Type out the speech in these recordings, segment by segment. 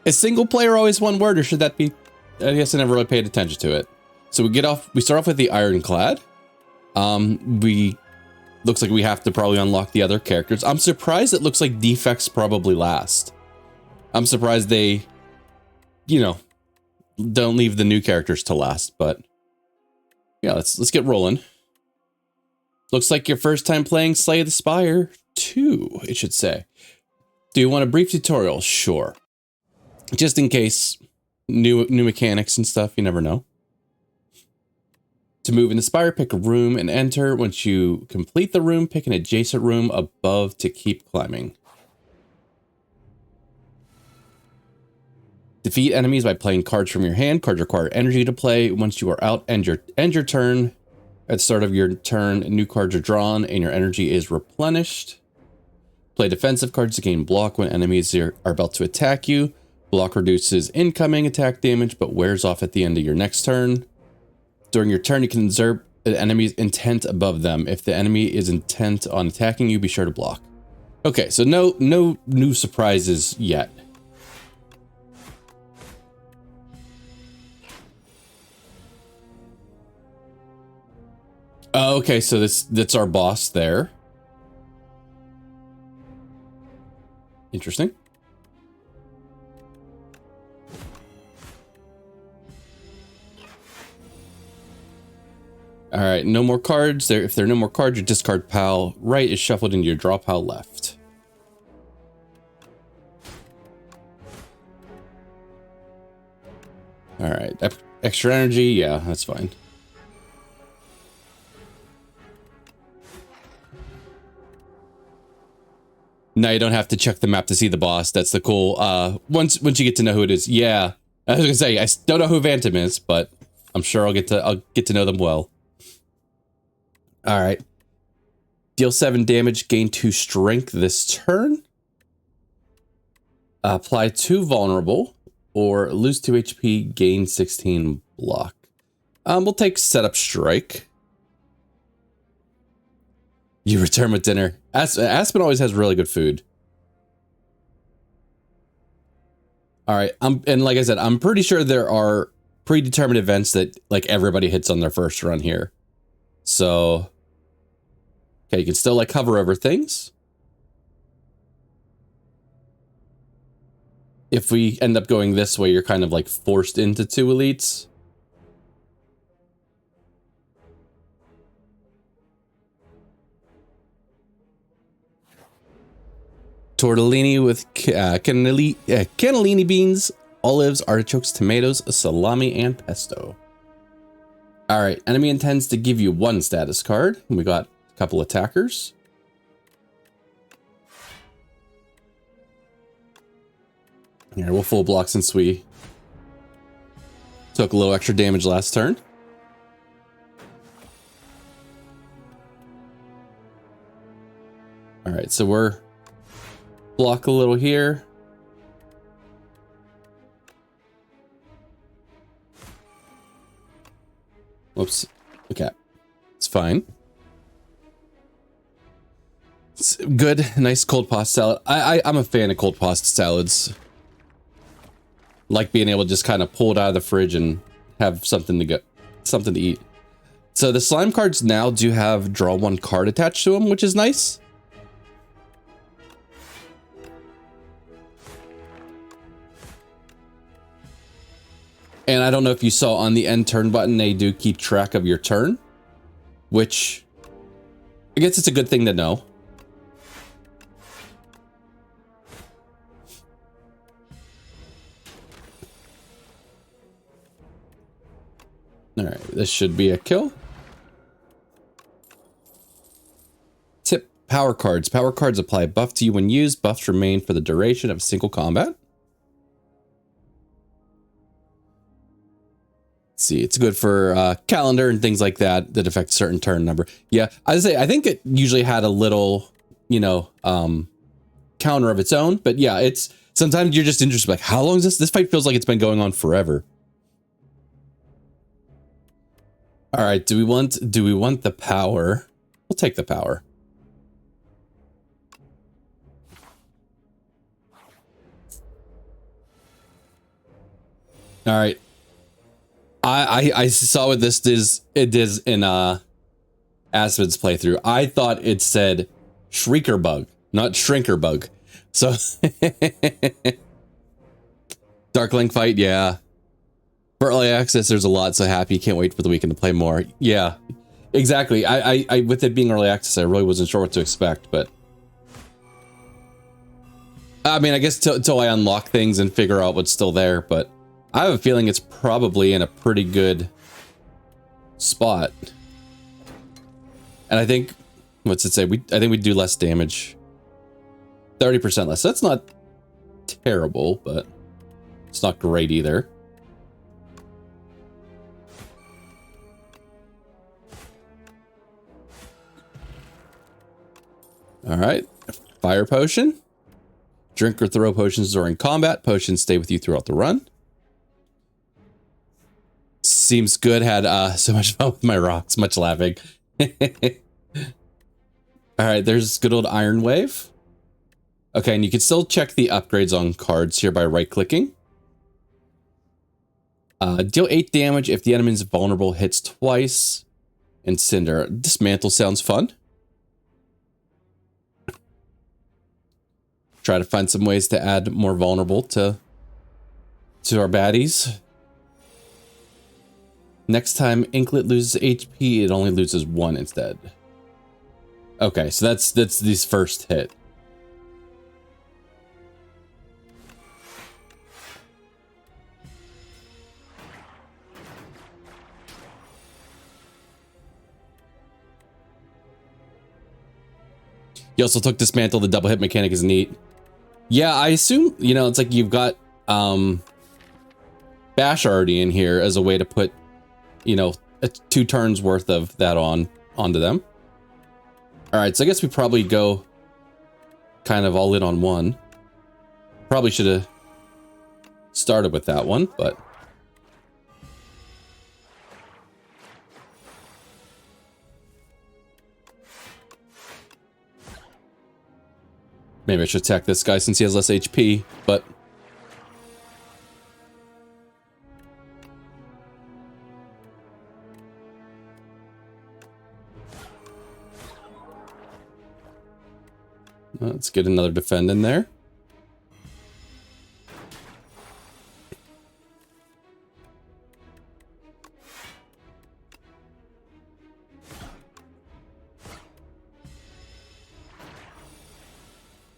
Is single player always one word, or should that be? I guess I never really paid attention to it. So we start off with the Ironclad. Looks like we have to probably unlock the other characters. I'm surprised it looks like defects probably last. I'm surprised they, you know, don't leave the new characters to last, but yeah, let's get rolling. Looks like your first time playing Slay the Spire 2, it should say. Do you want a brief tutorial? Sure. Just in case, new mechanics and stuff, you never know. To move in the Spire, pick a room and enter. Once you complete the room, pick an adjacent room above to keep climbing. Defeat enemies by playing cards from your hand. Cards require energy to play. Once you are out, end your turn. At the start of your turn, new cards are drawn and your energy is replenished. Play defensive cards to gain block when enemies are about to attack you. Block reduces incoming attack damage, but wears off at the end of your next turn. During your turn, you can observe the enemy's intent above them. If the enemy is intent on attacking you, be sure to block. Okay, so no new surprises yet. Okay, so that's our boss there. Interesting. All right, no more cards. If there are no more cards, your discard pile right is shuffled into your draw pile left. All right, extra energy. Yeah, that's fine. Now you don't have to check the map to see the boss. That's the cool. Once you get to know who it is. Yeah, I was gonna say I don't know who Vantum is, but I'm sure I'll get to know them well. All right. Deal 7 damage, gain 2 strength this turn. Apply 2 vulnerable, or lose 2 HP, gain 16 block. We'll take setup strike. You return with dinner. Aspen always has really good food. All right, and like I said, I'm pretty sure there are predetermined events that like everybody hits on their first run here. So, okay, you can still like hover over things. If we end up going this way, you're kind of like forced into 2 elites. Tortellini with cannellini beans, olives, artichokes, tomatoes, salami, and pesto. All right, enemy intends to give you 1 status card. We got a couple attackers. Here, we'll full block since we took a little extra damage last turn. All right, so we're block a little here. Whoops. Okay. It's fine. It's good. Nice cold pasta salad. I'm a fan of cold pasta salads. Like being able to just kind of pull it out of the fridge and have something to eat. So the slime cards now do have draw 1 card attached to them, which is nice. And I don't know if you saw on the end turn button, they do keep track of your turn, which I guess it's a good thing to know. All right, this should be a kill. Tip: power cards. Power cards apply a buff to you when used. Buffs remain for the duration of a single combat. See, it's good for calendar and things like that that affect a certain turn number. Yeah, I think it usually had a little, you know, counter of its own, but yeah, it's sometimes you're just interested, like, how long is this? This fight feels like it's been going on forever. All right, do we want the power? We'll take the power. All right. I saw what this is. It is in Aspen's playthrough. I thought it said Shrieker Bug, not Shrinker Bug. So Dark Link fight, yeah. For early access, there's a lot, so happy. Can't wait for the weekend to play more. Yeah, exactly. I with it being early access, I really wasn't sure what to expect, but I mean, I guess till I unlock things and figure out what's still there, but I have a feeling it's probably in a pretty good spot. And I think, what's it say? I think we do less damage. 30% less. That's not terrible, but it's not great either. All right, fire potion. Drink or throw potions during combat. Potions stay with you throughout the run. Seems good. Had so much fun with my rocks. Much laughing. All right, there's good old Iron Wave. Okay, and you can still check the upgrades on cards here by right-clicking. Deal 8 damage if the enemy is vulnerable, hits twice. And Cinder. Dismantle sounds fun. Try to find some ways to add more vulnerable to our baddies. Next time Inklet loses HP, it only loses 1 instead. Okay, so that's this first hit. You also took Dismantle. The double hit mechanic is neat. Yeah, I assume, you know, it's like you've got Bash already in here as a way to put, you know, 2 turns worth of that onto them. All right, so I guess we probably go kind of all in on one. Probably should have started with that one, but maybe I should attack this guy since he has less HP, but let's get another defend in there.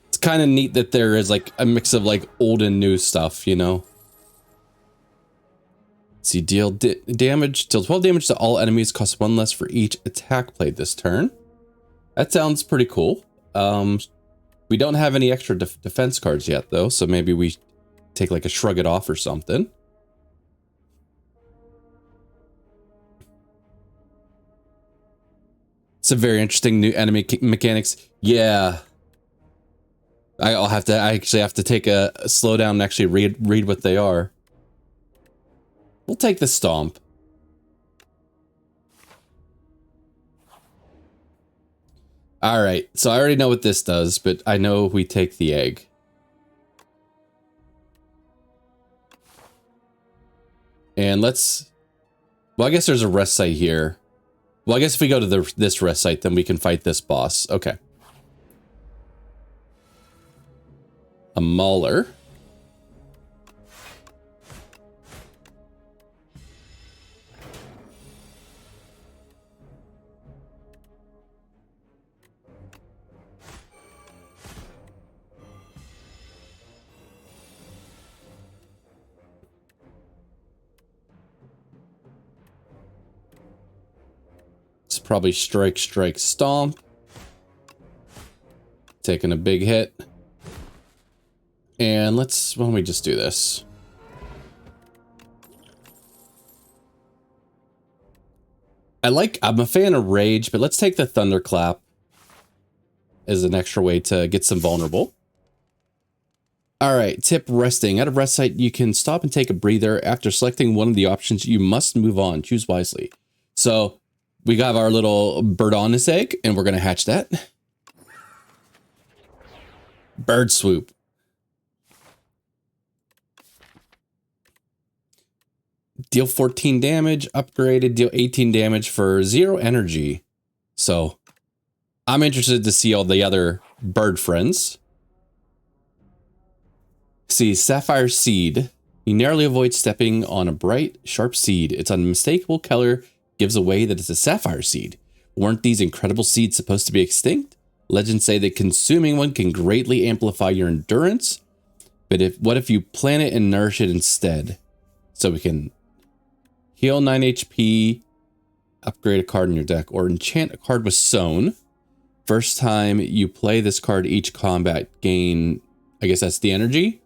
It's kind of neat that there is like a mix of like old and new stuff, you know. Let's see, deal damage, deal 12 damage to all enemies, costs 1 less for each attack played this turn. That sounds pretty cool. We don't have any extra defense cards yet, though, so maybe we take like a shrug it off or something. Some very interesting new enemy mechanics. Yeah. I actually have to take a slow down and actually read what they are. We'll take the Stomp. All right, so I already know what this does, but I know we take the egg. And let's... Well, I guess there's a rest site here. Well, I guess if we go to this rest site, then we can fight this boss. Okay. A Mauler. Probably strike, stomp. Taking a big hit. And why don't we just do this? I'm a fan of Rage, but let's take the Thunderclap as an extra way to get some vulnerable. All right, tip resting. At a rest site, you can stop and take a breather. After selecting one of the options, you must move on. Choose wisely. So we got our little bird on this egg, and we're going to hatch that. Bird swoop. Deal 14 damage, upgraded, deal 18 damage for 0 energy. So I'm interested to see all the other bird friends. See, Sapphire Seed. You narrowly avoid stepping on a bright, sharp seed. Its unmistakable color gives away that it's a sapphire seed. Weren't these incredible seeds supposed to be extinct? Legends say that consuming one can greatly amplify your endurance. But what if you plant it and nourish it instead? So we can heal 9 HP, upgrade a card in your deck, or enchant a card with Sown. First time you play this card, each combat gain, I guess that's the energy.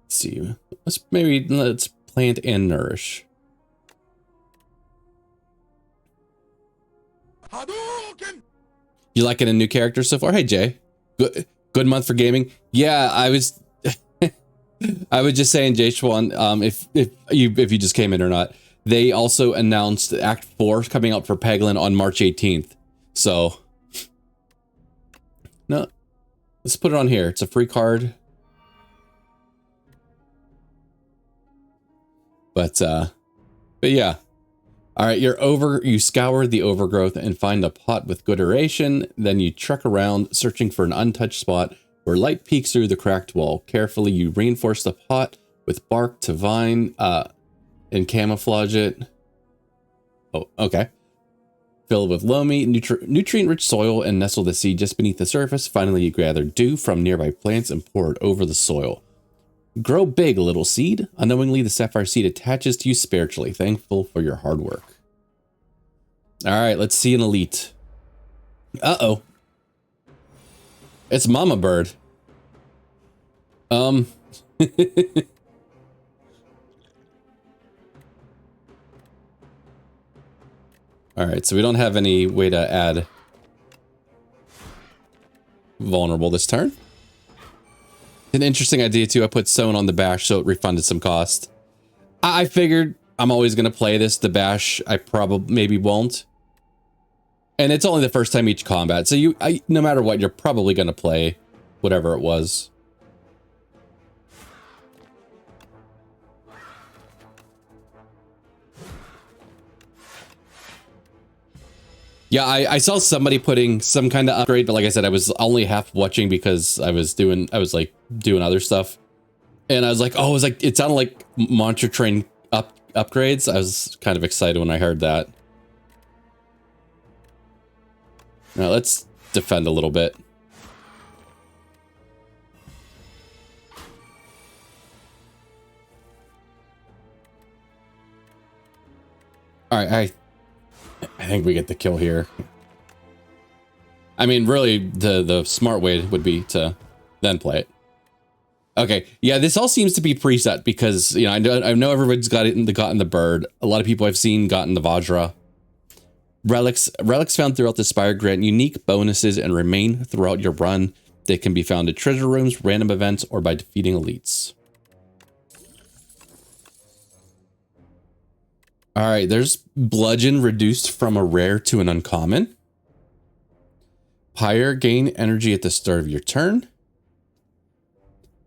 Let's see. Let's plant and nourish. You liking a new character so far? Hey Jay, good month for gaming. Yeah, I was just saying, Jay Schwan, if you just came in or not, they also announced Act 4 coming out for Peglin on March 18th. So no, let's put it on here. It's a free card. But yeah. All right, you scour the overgrowth and find a pot with good aeration. Then you trek around searching for an untouched spot where light peeks through the cracked wall. Carefully, you reinforce the pot with bark to vine and camouflage it. Oh, okay. Fill it with loamy, nutrient-rich soil and nestle the seed just beneath the surface. Finally, you gather dew from nearby plants and pour it over the soil. Grow big, little seed. Unknowingly, the sapphire seed attaches to you spiritually, thankful for your hard work. All right, let's see an elite. Uh-oh. It's Mama Bird. All right, so we don't have any way to add vulnerable this turn. An interesting idea too. I put Sown on the bash so it refunded some cost. I figured I'm always going to play this. The bash I probably maybe won't. And it's only the first time each combat. So no matter what, you're probably going to play whatever it was. Yeah, I saw somebody putting some kind of upgrade, but like I said, I was only half watching because I was like doing other stuff. And I was like, oh, it sounded like Monster Train upgrades. I was kind of excited when I heard that. Now let's defend a little bit. All right, I think we get the kill here. I mean, really, the smart way would be to then play it. Okay, yeah, this all seems to be preset because, you know, I know everybody's gotten the bird. A lot of people I've seen gotten the Vajra. Relics found throughout the Spire grant unique bonuses and remain throughout your run. They can be found at treasure rooms, random events, or by defeating elites. All right, there's Bludgeon reduced from a rare to an uncommon. Pyre, gain energy at the start of your turn.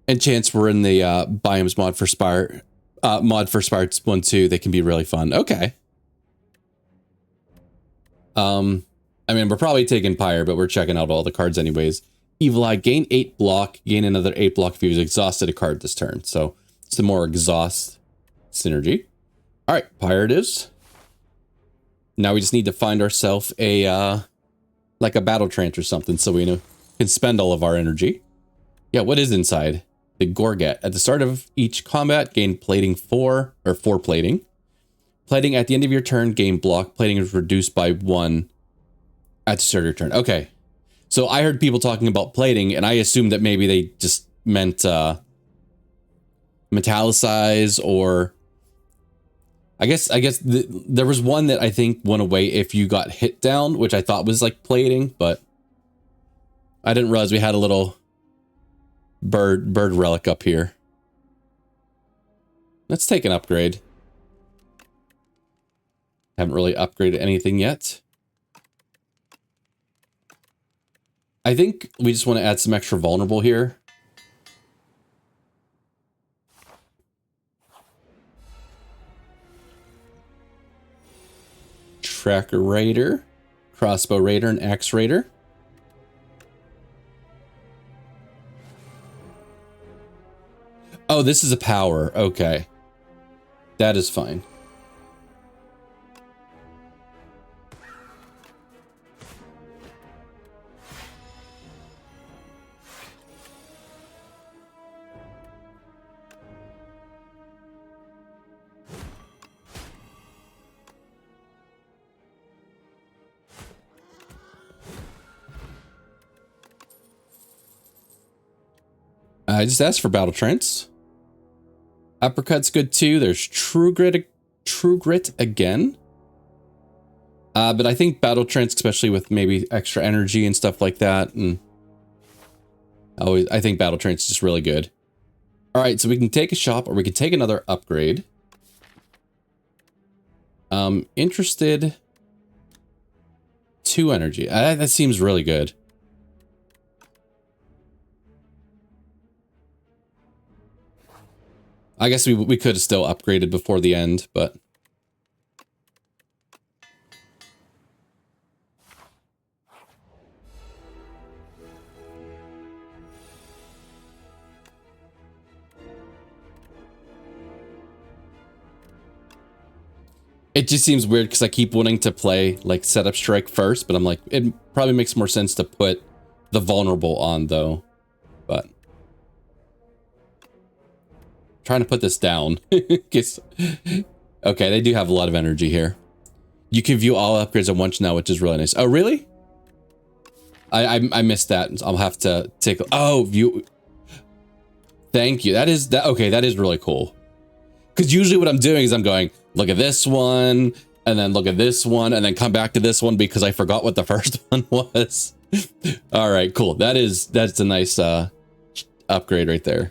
Enchants were in the biomes mod for Spire 1-2. They can be really fun. Okay. I mean, we're probably taking Pyre, but we're checking out all the cards anyways. Evil Eye, gain 8 block, gain another 8 block if you've exhausted a card this turn. So it's the more exhaust synergy. All right, Pyre it is. Now we just need to find ourselves a, like a battle trance or something so we can spend all of our energy. Yeah, what is inside? The Gorget. At the start of each combat, gain plating 4 plating. Plating at the end of your turn, gain block. Plating is reduced by 1 at the start of your turn. Okay. So I heard people talking about plating, and I assumed that maybe they just meant metallicize, or I guess there was one that I think went away if you got hit down, which I thought was like plating, but I didn't realize we had a little bird relic up here. Let's take an upgrade. Haven't really upgraded anything yet. I think we just want to add some extra vulnerable here. Tracker Raider, Crossbow Raider, and Axe Raider. Oh, this is a power. Okay. That is fine. I just asked for Battle Trance. Uppercut's good too. There's True Grit again. But I think Battle Trance, especially with maybe extra energy and stuff like that, and I think Battle Trance is just really good. All right, so we can take a shop, or we can take another upgrade. Interested. 2 energy. That seems really good. I guess we could have still upgraded before the end, but... It just seems weird because I keep wanting to play like setup strike first, but I'm like, it probably makes more sense to put the vulnerable on though. But trying to put this down. Okay, they do have a lot of energy here. You can view all upgrades at once now, which is really nice. Oh, really? I missed that. I'll have to take. Oh, view. Thank you. That is that. Okay, that is really cool. Because usually what I'm doing is I'm going, look at this one, and then look at this one, and then come back to this one because I forgot what the first one was. All right, cool. That's a nice upgrade right there.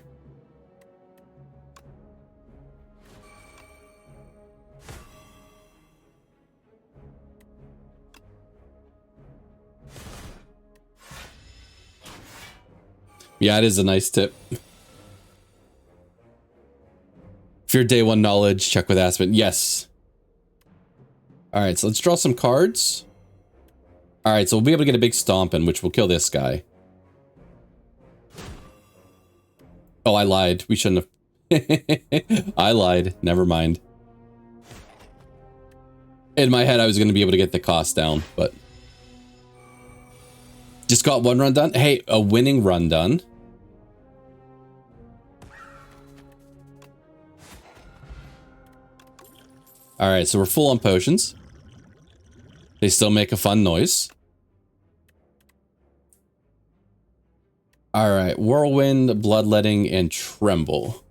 Yeah, it is a nice tip. If you're day 1 knowledge, check with Aspen. Yes. All right, so let's draw some cards. All right, so we'll be able to get a big stomping, which will kill this guy. Oh, I lied. We shouldn't have. I lied. Never mind. In my head, I was going to be able to get the cost down, but... Just got 1 run done. Hey, a winning run done. All right, so we're full on potions. They still make a fun noise. All right, Whirlwind, Bloodletting, and Tremble.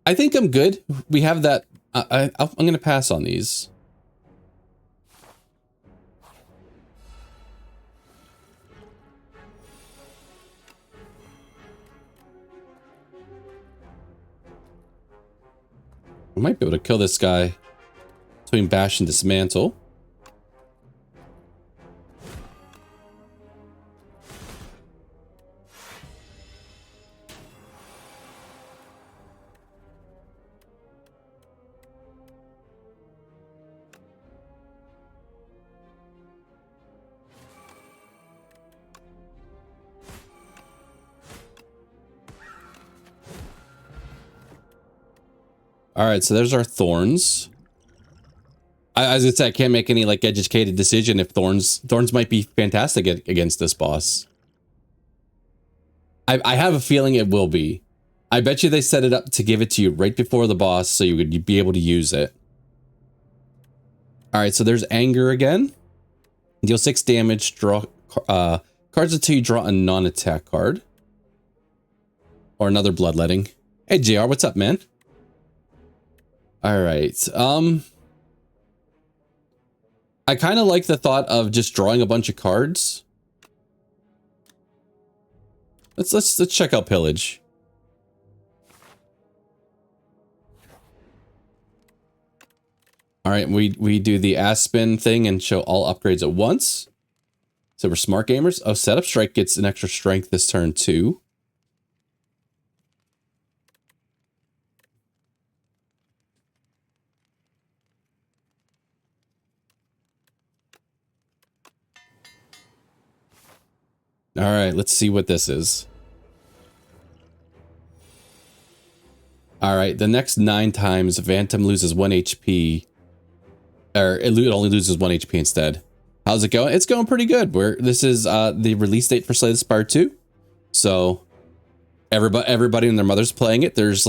I think I'm good. We have that. I'm going to pass on these. I might be able to kill this guy between Bash and Dismantle. All right, so there's our Thorns. As I said, I can't make any like educated decision if Thorns might be fantastic against this boss. I have a feeling it will be. I bet you they set it up to give it to you right before the boss so you would be able to use it. All right, so there's Anger again. Deal 6 damage, draw cards until you draw a non-attack card. Or another Bloodletting. Hey, JR, what's up, man? All right. I kind of like the thought of just drawing a bunch of cards. Let's check out Pillage. All right, we do the Aspen thing and show all upgrades at once. So we're smart gamers. Oh, Setup Strike gets an extra strength this turn too. All right, let's see what this is. All right, the next 9 times, Phantom loses 1 HP. Or it only loses 1 HP instead. How's it going? It's going pretty good. This is the release date for Slay the Spire 2. So everybody and their mother's playing it. There's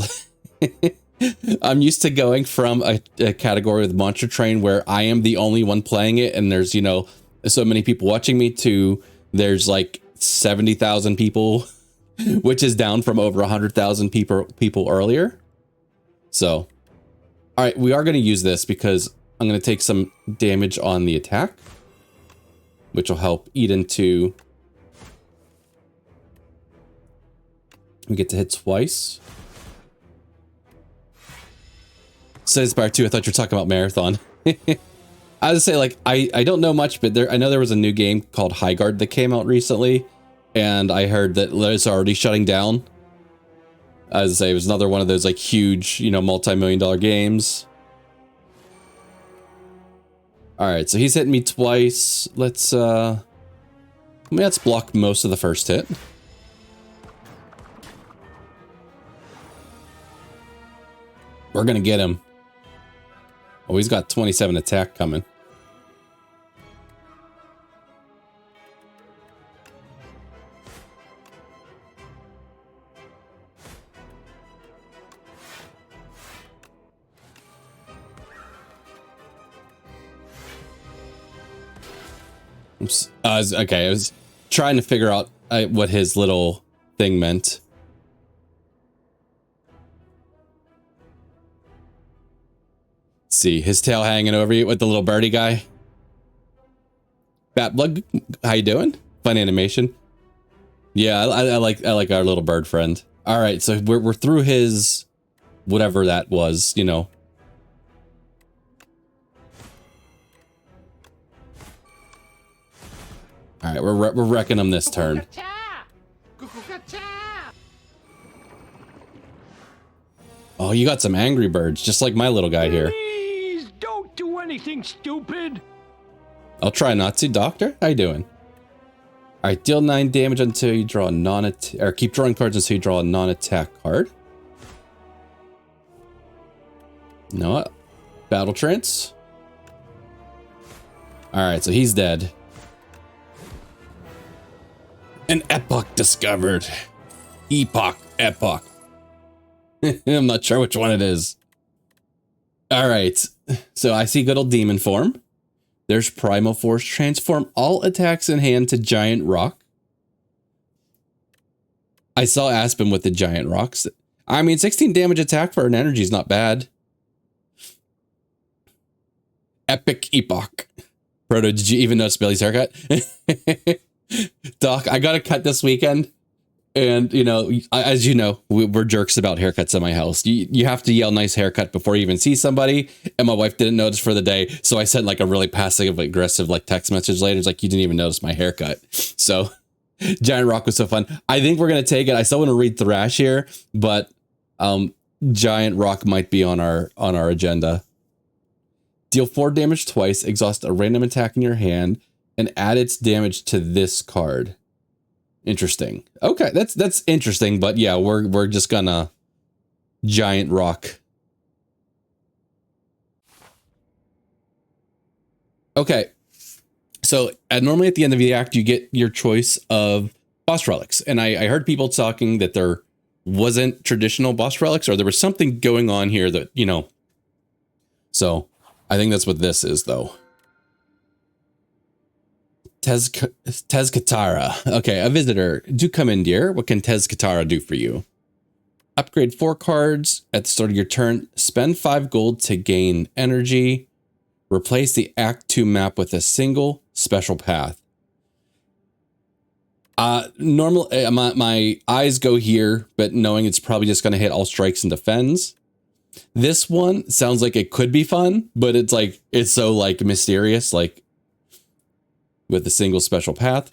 I'm used to going from a category with Monster Train where I am the only one playing it, and there's, you know, so many people watching me, to there's like 70,000 people, which is down from over 100,000 people earlier. So, all right, we are going to use this because I'm going to take some damage on the attack, which will help eat into. We get to hit twice. Slay the Spire 2, I thought you were talking about Marathon. I would say, like, I don't know much, but I know there was a new game called Highguard that came out recently, and I heard that it's already shutting down. As I say, it was another one of those, like, huge, you know, multi-million-dollar games. All right, so he's hitting me twice. Let's block most of the first hit. We're gonna get him. Oh, he's got 27 attack coming. Okay, I was trying to figure out what his little thing meant. Let's see, his tail hanging over you with the little birdie guy. Batblood, how you doing? Fun animation. Yeah, I like our little bird friend. All right, so we're through his whatever that was, you know. All right, we're wrecking him this turn. Oh, you got some angry birds, just like my little guy here. Please don't do anything stupid. I'll try not to. Doctor, how you doing? All right, deal 9 damage until you draw a non-attack, or keep drawing cards until you draw a non-attack card. No, battle trance. All right, so he's dead. An epoch discovered. Epoch. I'm not sure which one it is. All right, so I see good old demon form. There's Primal Force. Transform all attacks in hand to giant rock. I saw Aspen with the giant rocks. I mean, 16 damage attack for an energy is not bad. Epic Epoch. Proto, did you even notice Billy's haircut? Doc, I got a cut this weekend. And, you know, as you know, we're jerks about haircuts in my house. You have to yell nice haircut before you even see somebody. And my wife didn't notice for the day. So I sent like a really passive aggressive like text message later. It's like, you didn't even notice my haircut. So Giant Rock was so fun. I think we're going to take it. I still want to read Thrash here, but Giant Rock might be on our agenda. Deal 4 damage twice, exhaust a random attack in your hand, and add its damage to this card. Interesting. Okay, that's interesting, but yeah, we're just gonna Giant Rock. Okay, so normally at the end of the act, you get your choice of boss relics, and I heard people talking that there wasn't traditional boss relics, or there was something going on here that, you know. So I think that's what this is, though. Tezcatara. Okay, a visitor. Do come in, dear. What can Tezcatara do for you? Upgrade 4 cards at the start of your turn. Spend 5 gold to gain energy. Replace the Act 2 map with a single special path. Normally, my eyes go here, but knowing it's probably just going to hit all strikes and defends. This one sounds like it could be fun, but it's like, it's so like mysterious, like with a single special path.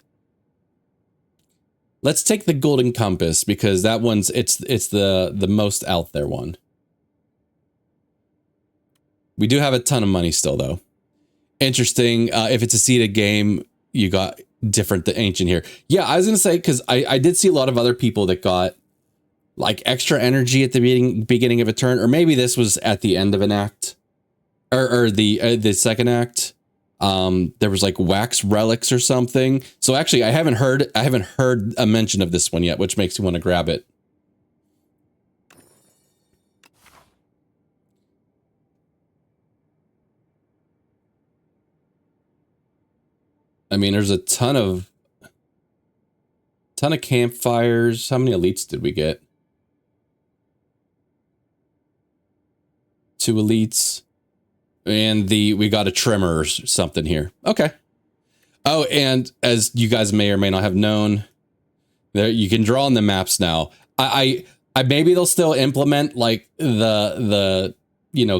Let's take the Golden Compass because that one's, it's the most out there one. We do have a ton of money still though. Interesting. If it's a seeded game, you got different than ancient here. Yeah, I was gonna say, because I did see a lot of other people that got like extra energy at the beginning of a turn, or maybe this was at the end of an act, or the second act. There was like wax relics or something. So actually, I haven't heard a mention of this one yet, which makes me want to grab it. I mean, there's a ton of campfires. How many elites did we get? 2 elites. And we got a trimmer or something here. Okay. Oh, and as you guys may or may not have known, there you can draw on the maps now. I maybe they'll still implement like the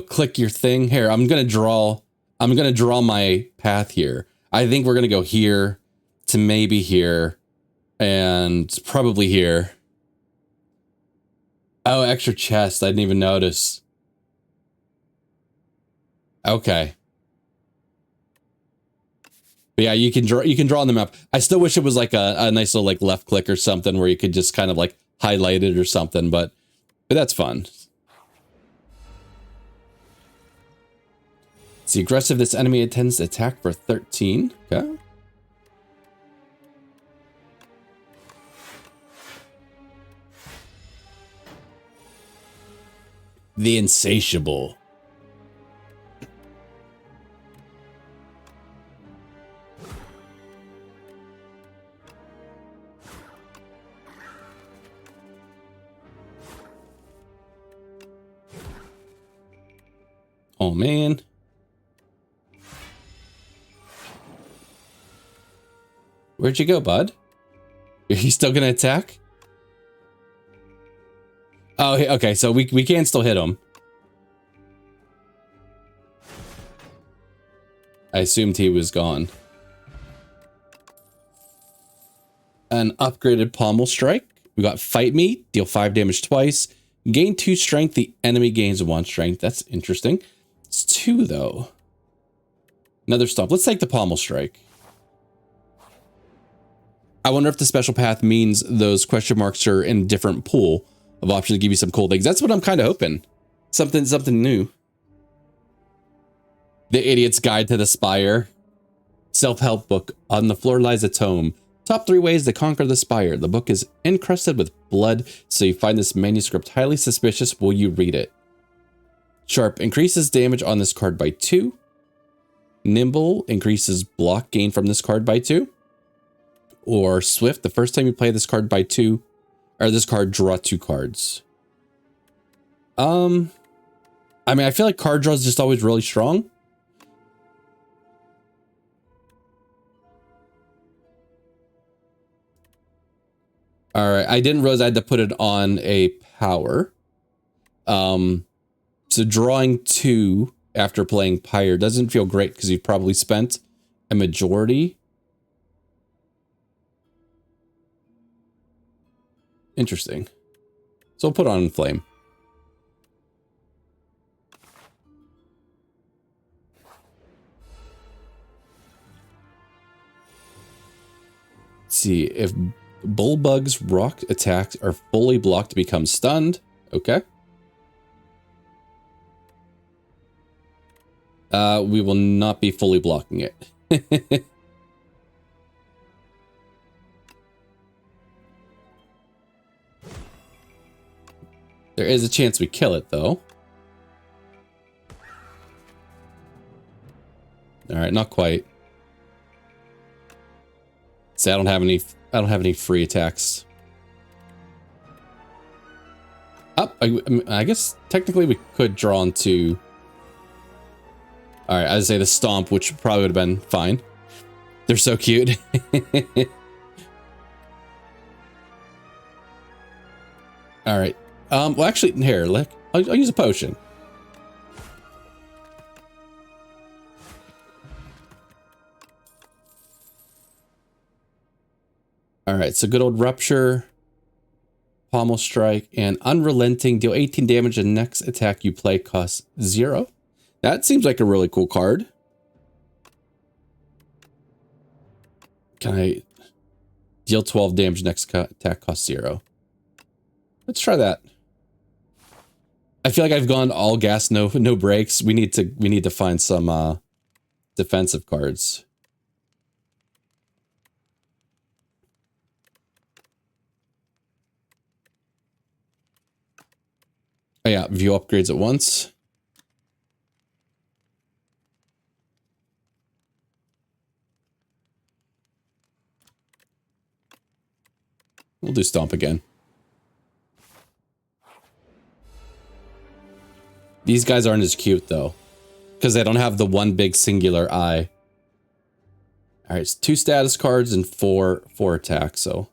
click your thing here. I'm gonna draw my path here. I think we're gonna go here to maybe here and probably here. Oh, extra chest. I didn't even notice. Okay. But yeah, you can draw on the map. I still wish it was like a nice little like left click or something where you could just kind of like highlight it or something, but that's fun. It's the aggressive. This enemy intends to attack for 13. Okay. The Insatiable. Oh, man. Where'd you go, bud? Are you still gonna attack? Oh, okay, so we can still hit him. I assumed he was gone. An upgraded pommel strike. We got Fight Me, deal 5 damage twice. Gain 2 strength, the enemy gains 1 strength. That's interesting. It's 2 though. Another stomp. Let's take the pommel strike. I wonder if the special path means those question marks are in a different pool of options to give you some cool things. That's what I'm kind of hoping. Something new. The Idiot's Guide to the Spire. Self-help book. On the floor lies a tome. Top 3 ways to conquer the Spire. The book is encrusted with blood, so you find this manuscript highly suspicious. Will you read it? Sharp increases damage on this card by 2. Nimble increases block gain from this card by 2. Or Swift, the first time you play this card by 2, or this card, draw 2 cards. I mean, I feel like card draw is just always really strong. All right, I didn't realize I had to put it on a power. So drawing 2 after playing Pyre doesn't feel great because you've probably spent a majority. Interesting. So we'll put on Flame. Let's see if Bullbug's rock attacks are fully blocked to become stunned. Okay. We will not be fully blocking it. There is a chance we kill it though. All right, not quite. See, I don't have any free attacks. Up, I guess technically we could draw into. All right, I'd say the stomp, which probably would have been fine. They're so cute. All right. Well, actually, here, I'll use a potion. All right, so good old Rupture, Pommel Strike, and Unrelenting. Deal 18 damage, and next attack you play costs 0. That seems like a really cool card. Can I deal 12 damage next attack cost 0? Let's try that. I feel like I've gone all gas, no brakes. We need to find some defensive cards. Oh yeah, view upgrades at once. We'll do stomp again. These guys aren't as cute though, because they don't have the one big singular eye. All right, it's 2 status cards and 4 attack, so.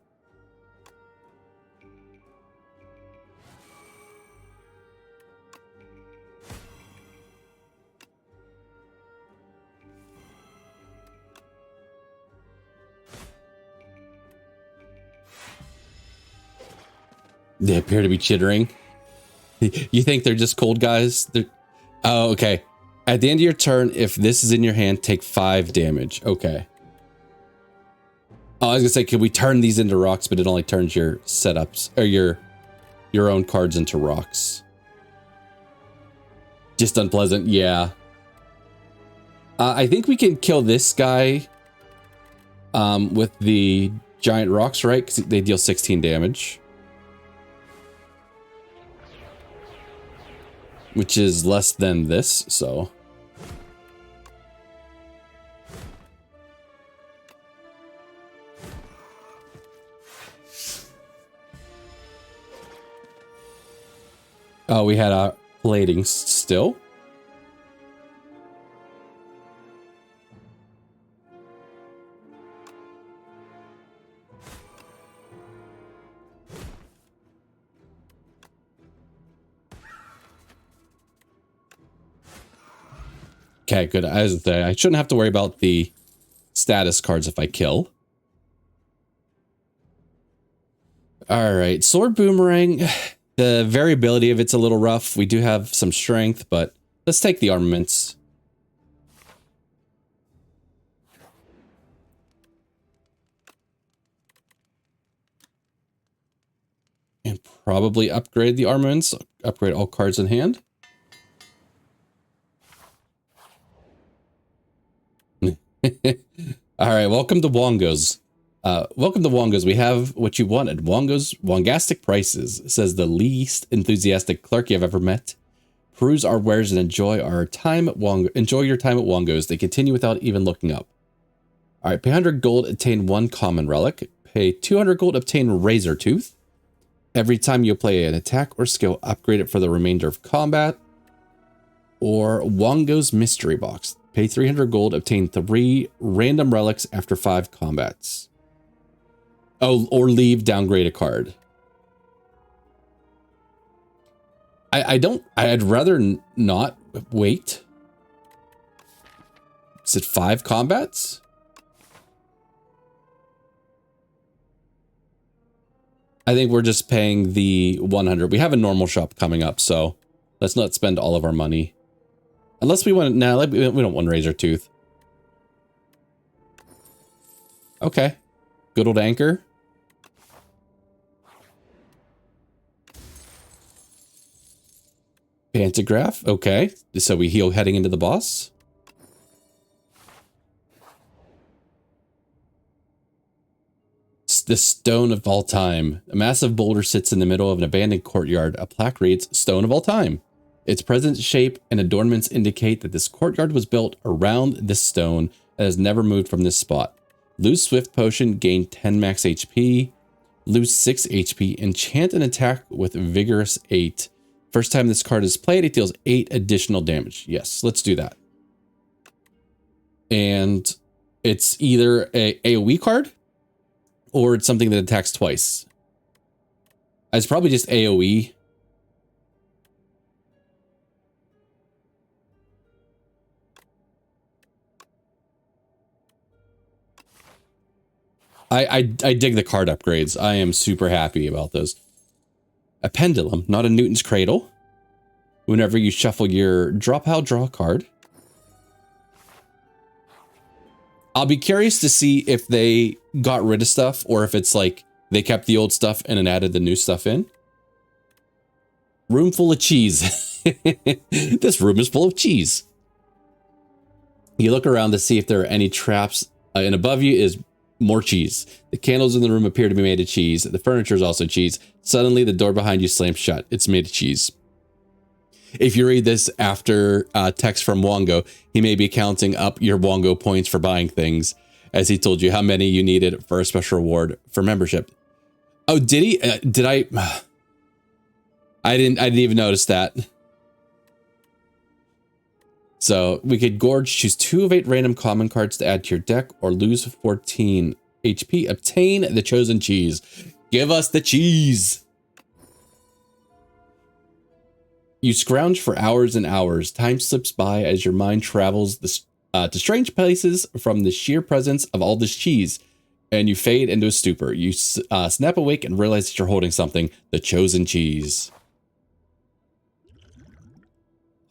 They appear to be chittering. You think they're just cold guys? Oh, okay. At the end of your turn, if this is in your hand, take 5 damage. Okay. Oh, I was gonna say, can we turn these into rocks, but it only turns your setups or your own cards into rocks. Just unpleasant, yeah. I think we can kill this guy with the giant rocks, right? Because they deal 16 damage. Which is less than this, so. Oh, we had a plating still. Okay, good. I shouldn't have to worry about the status cards if I kill. All right, sword boomerang. The variability of it's a little rough. We do have some strength, but let's take the armaments. And probably upgrade the armaments. Upgrade all cards in hand. All right, welcome to Wongos. Welcome to Wongos. We have what you wanted. Wongastic prices, says the least enthusiastic clerk you've ever met. Peruse our wares and enjoy your time at Wongos. They continue without even looking up. All right, pay 100 gold, obtain 1 common relic. Pay 200 gold, obtain Razor Tooth. Every time you play an attack or skill, upgrade it for the remainder of combat. Or Wongo's Mystery Box. Pay 300 gold, obtain 3 random relics after 5 combats. Oh, or leave, downgrade a card. I'd rather not wait. Is it 5 combats? I think we're just paying the 100. We have a normal shop coming up, so let's not spend all of our money. Unless we want, we don't want Razor Tooth. Okay. Good old anchor. Pantograph. Okay. So we heal heading into the boss. The Stone of All Time. A massive boulder sits in the middle of an abandoned courtyard. A plaque reads, Stone of All Time. Its present shape and adornments indicate that this courtyard was built around this stone and has never moved from this spot. Lose Swift Potion, gain 10 max HP. Lose 6 HP. Enchant an attack with Vigorous 8. First time this card is played, it deals 8 additional damage. Yes, let's do that. And it's either a AoE card or it's something that attacks twice. It's probably just AoE. I dig the card upgrades. I am super happy about those. A pendulum, not a Newton's cradle. Whenever you shuffle your draw pile, draw a card. I'll be curious to see if they got rid of stuff or if it's like they kept the old stuff and then added the new stuff in. Room full of cheese. This room is full of cheese. You look around to see if there are any traps, and above you is more cheese. The candles in the room appear to be made of cheese. The furniture is also cheese. Suddenly, the door behind you slams shut. It's made of cheese. If you read this after text from Wongo, he may be counting up your Wongo points for buying things, as he told you how many you needed for a special reward for membership. Oh, did he? Did I? I didn't even notice that. So we could gorge, choose 2 of 8 random common cards to add to your deck, or lose 14 HP. Obtain the chosen cheese. Give us the cheese. You scrounge for hours and hours. Time slips by as your mind travels to strange places from the sheer presence of all this cheese, and you fade into a stupor. You snap awake and realize that you're holding something, the chosen cheese.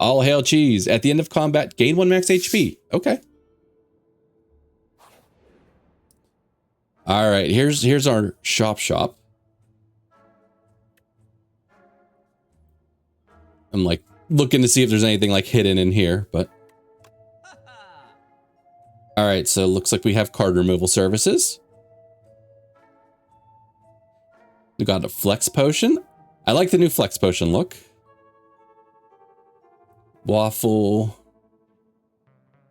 All hail cheese. At the end of combat, gain 1 max HP. Okay. All right, here's our shop. I'm like looking to see if there's anything like hidden in here, but all right, so it looks like we have card removal services. We got a flex potion. I like the new flex potion look. Waffle.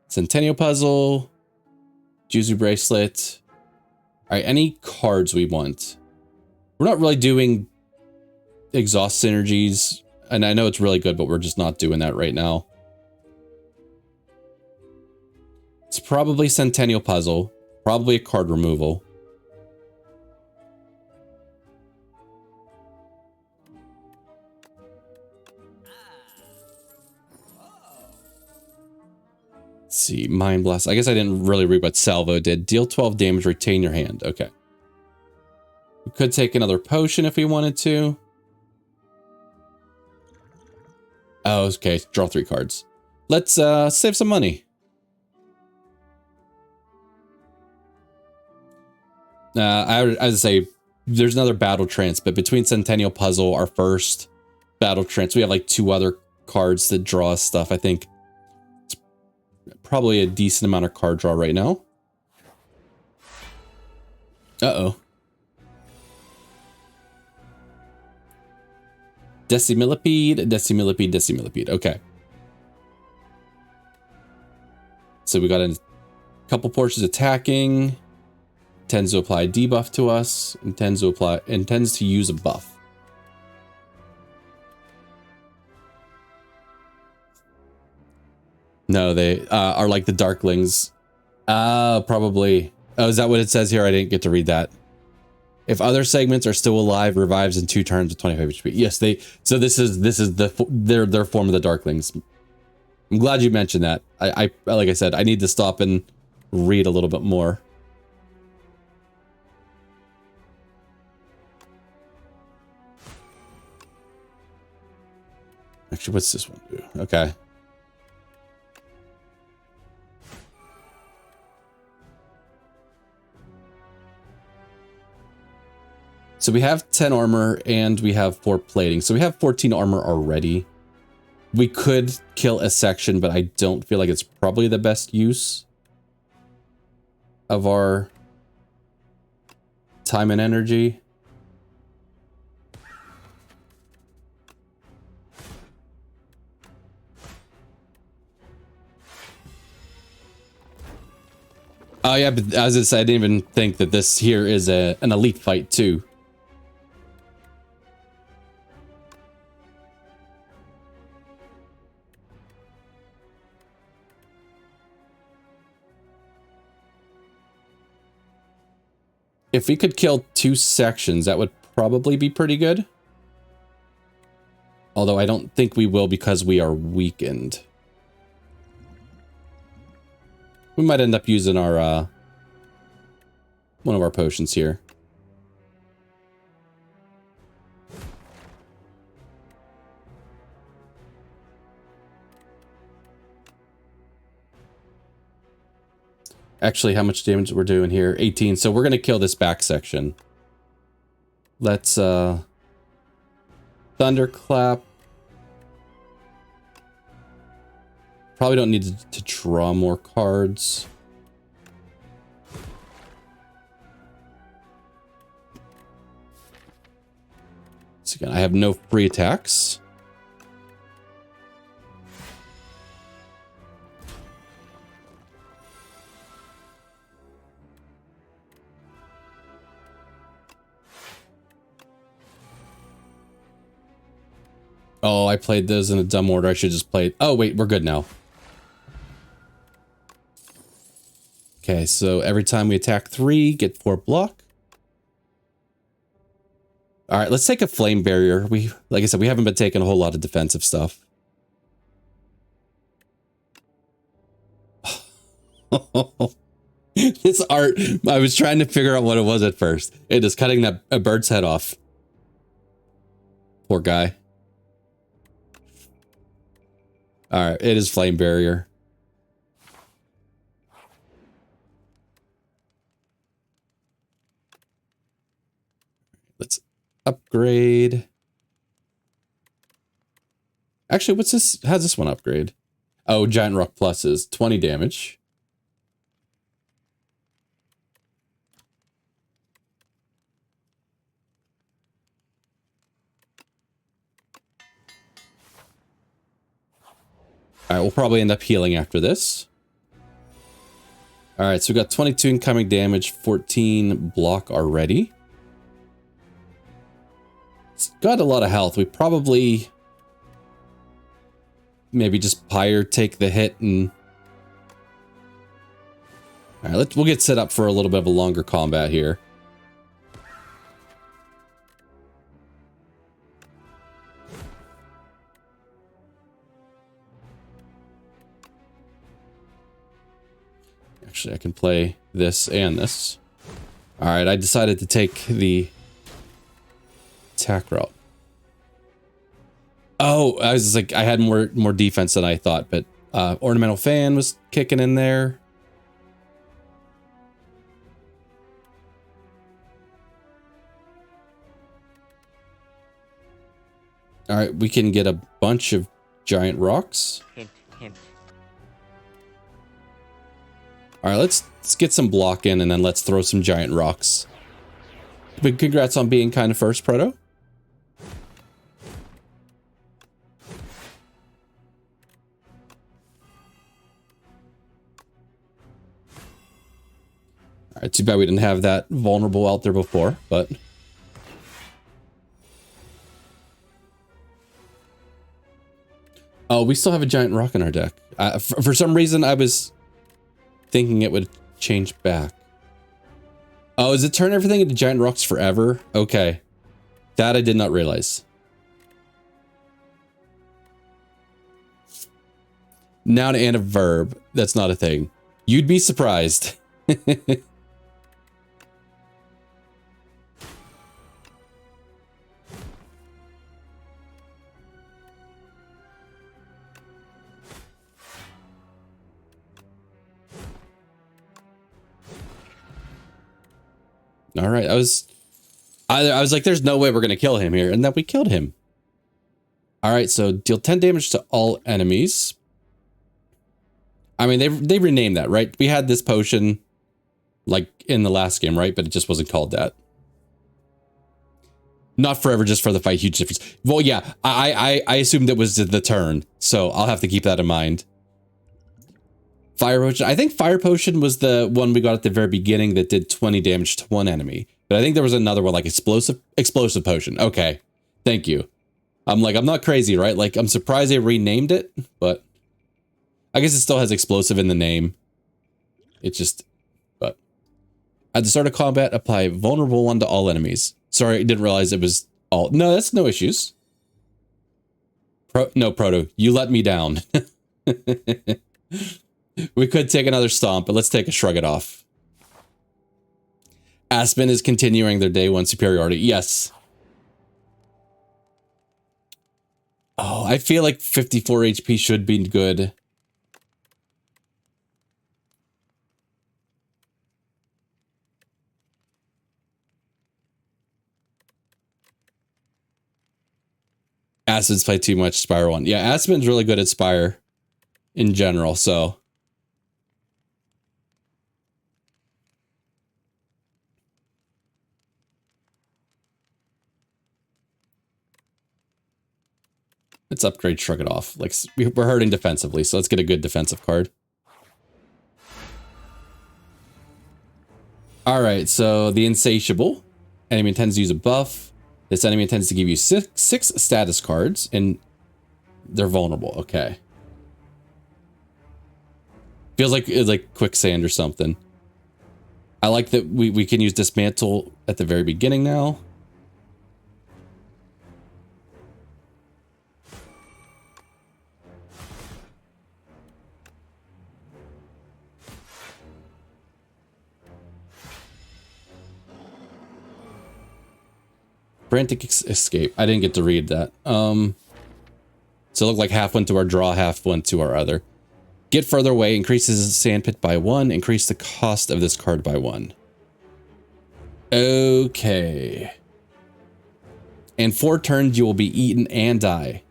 Centennial puzzle. Juzu bracelet. All right, any cards we want. We're not really doing exhaust synergies, and I know it's really good, but we're just not doing that right now. It's probably Centennial puzzle, probably a card removal. Let's see, Mind Blast. I guess I didn't really read what Salvo did. Deal 12 damage, retain your hand. Okay. We could take another potion if we wanted to. Oh, okay. Draw 3 cards. Let's save some money. As I say, there's another battle trance, but between Centennial Puzzle, our first battle trance, we have like 2 other cards that draw us stuff. I think it's probably a decent amount of card draw right now. Uh-oh. Decimillipede. Okay. So we got a couple portions attacking. Intends to apply a debuff to us. Intends to use a buff. No, they are like the Darklings. Probably. Oh, is that what it says here? I didn't get to read that. If other segments are still alive, revives in 2 turns with 25 HP. Yes, they. So this is their form of the Darklings. I'm glad you mentioned that. I like I said, I need to stop and read a little bit more. Actually, what's this one do? Okay. So we have 10 armor and we have 4 plating. So we have 14 armor already. We could kill a section, but I don't feel like it's probably the best use of our time and energy. Oh yeah, but as I said, I didn't even think that this here is an elite fight too. If we could kill 2 sections, that would probably be pretty good. Although I don't think we will because we are weakened. We might end up using our, one of our potions here. Actually, how much damage we're doing here? 18. So we're going to kill this back section. Let's, Thunderclap. Probably don't need to draw more cards. So again, I have no free attacks. Oh, I played those in a dumb order. I should just play. Oh, wait, we're good now. Okay, so every time we attack 3, get 4 block. All right, let's take a flame barrier. Like I said, we haven't been taking a whole lot of defensive stuff. This art, I was trying to figure out what it was at first. It is cutting a bird's head off. Poor guy. All right, it is flame barrier. Let's upgrade. Actually, what's this? How's this one upgrade? Oh, Giant Rock Plus is 20 damage. All right, we'll probably end up healing after this. All right, so we got 22 incoming damage, 14 block already. It's got a lot of health. We probably maybe just Pyre take the hit and... All right, we'll get set up for a little bit of a longer combat here. Actually, I can play this and this. All right, I decided to take the attack route. Oh, I was like, I had more defense than I thought, but Ornamental Fan was kicking in there. All right, we can get a bunch of giant rocks. Hint, hint. All right, let's get some block in and then let's throw some giant rocks. But congrats on being kind of first, Proto. All right, too bad we didn't have that vulnerable out there before, but... Oh, we still have a giant rock in our deck. For some reason, I was thinking it would change back. Oh, does it turn everything into giant rocks forever? Okay. That I did not realize. Noun and a verb. That's not a thing. You'd be surprised. All right, I was like, there's no way we're gonna kill him here, and then we killed him. All right, so deal 10 damage to all enemies. I mean, they renamed that, right? We had this potion, like in the last game, right? But it just wasn't called that. Not forever, just for the fight. Huge difference. Well, yeah, I assumed it was the turn, so I'll have to keep that in mind. Fire Potion. I think Fire Potion was the one we got at the very beginning that did 20 damage to one enemy. But I think there was another one, like Explosive Potion. Okay. Thank you. I'm not crazy, right? Like, I'm surprised they renamed it, but I guess it still has explosive in the name. It's just, but at the start of combat, apply vulnerable one to all enemies. Sorry, I didn't realize it was all. No, that's no issues. No, Proto, you let me down. We could take another stomp, but let's take a shrug it off. Aspen is continuing their day 1 superiority. Yes. Oh, I feel like 54 HP should be good. Acids play too much Spire 1. Yeah, Aspen's really good at Spire in general, so. Let's upgrade Shrug It Off. Like, we're hurting defensively, so let's get a good defensive card. Alright, so the Insatiable. Enemy intends to use a buff. This enemy intends to give you six status cards, and they're vulnerable. Okay. Feels like it's like quicksand or something. I like that we can use Dismantle at the very beginning now. Frantic Escape. I didn't get to read that. So it looked like half went to our draw, half went to our other. Get further away, increases sandpit by 1, increase the cost of this card by 1. Okay. And 4 turns you will be eaten and die.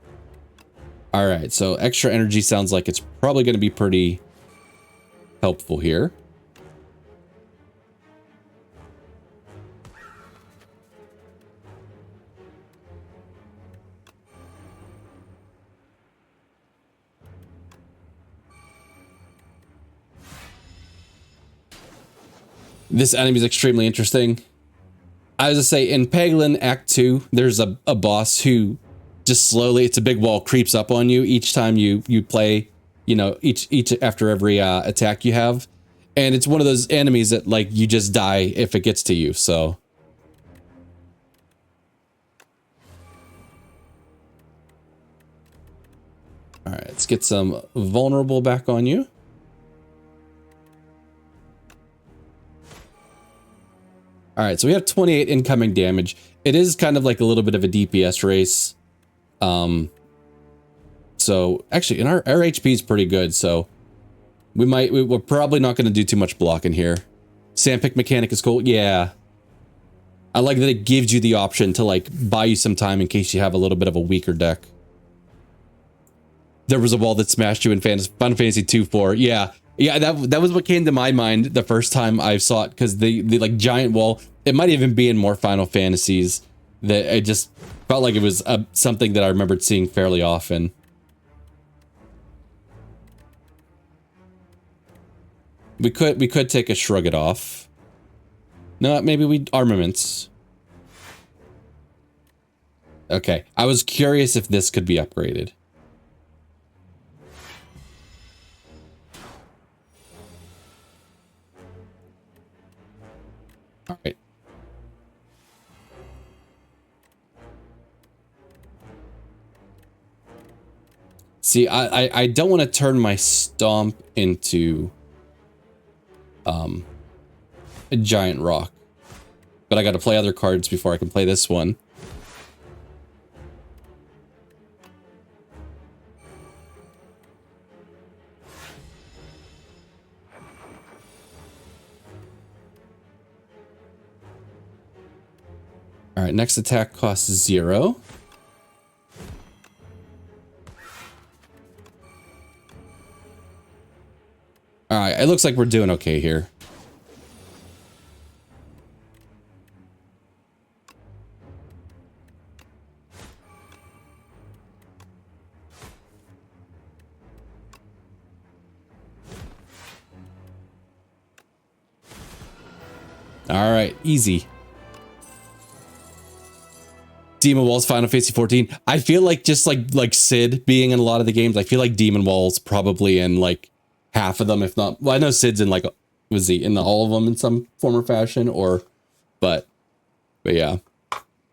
Alright, so extra energy sounds like it's probably going to be pretty helpful here. This enemy is extremely interesting. I was to say, in Peglin Act 2, there's a boss who just slowly, it's a big wall, creeps up on you each time you play, you know, each after every attack you have. And it's one of those enemies that, like, you just die if it gets to you, so. Alright, let's get some vulnerable back on you. Alright, so we have 28 incoming damage. It is kind of like a little bit of a DPS race. So, actually, and our HP is pretty good, so we're probably not going to do too much blocking here. Sandpick mechanic is cool. Yeah. I like that it gives you the option to, like, buy you some time in case you have a little bit of a weaker deck. There was a wall that smashed you in Final Fantasy 2-4. Yeah. Yeah, that was what came to my mind the first time I saw it, because the like giant wall, it might even be in more Final Fantasies, that it just felt like it was something that I remembered seeing fairly often. We could take a Shrug It Off. No, maybe we armaments. Okay, I was curious if this could be upgraded. All right. See, I don't want to turn my stomp into a giant rock, but I got to play other cards before I can play this one. All right, next attack costs 0. All right, it looks like we're doing okay here. All right, easy. Demon Wall's Final Fantasy 14. I feel like just like Sid being in a lot of the games, I feel like Demon Wall's probably in like half of them, if not. Well, I know Sid's in like, was he in all of them in some form or fashion, or, but yeah.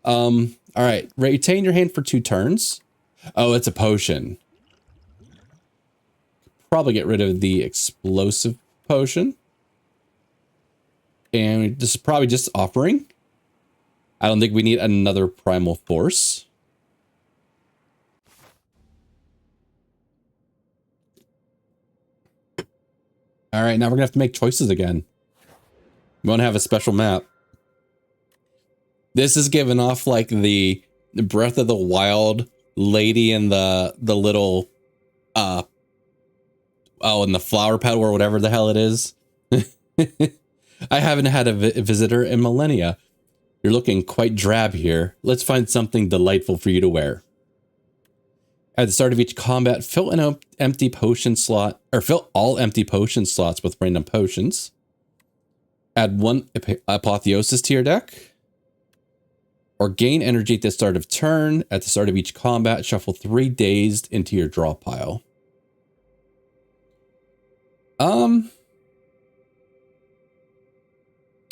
All right, retain your hand for 2 turns. Oh, it's a potion. Probably get rid of the explosive potion. And this is probably just offering. I don't think we need another primal force. All right, now we're gonna have to make choices again. We want to have a special map. This is giving off like the Breath of the Wild lady in the little oh, in the flower petal or whatever the hell it is. I haven't had a visitor in millennia. You're looking quite drab here. Let's find something delightful for you to wear. At the start of each combat, fill an empty potion slot, or fill all empty potion slots with random potions. Add 1 apotheosis to your deck. Or gain energy at the start of turn. At the start of each combat, shuffle 3 dazed into your draw pile.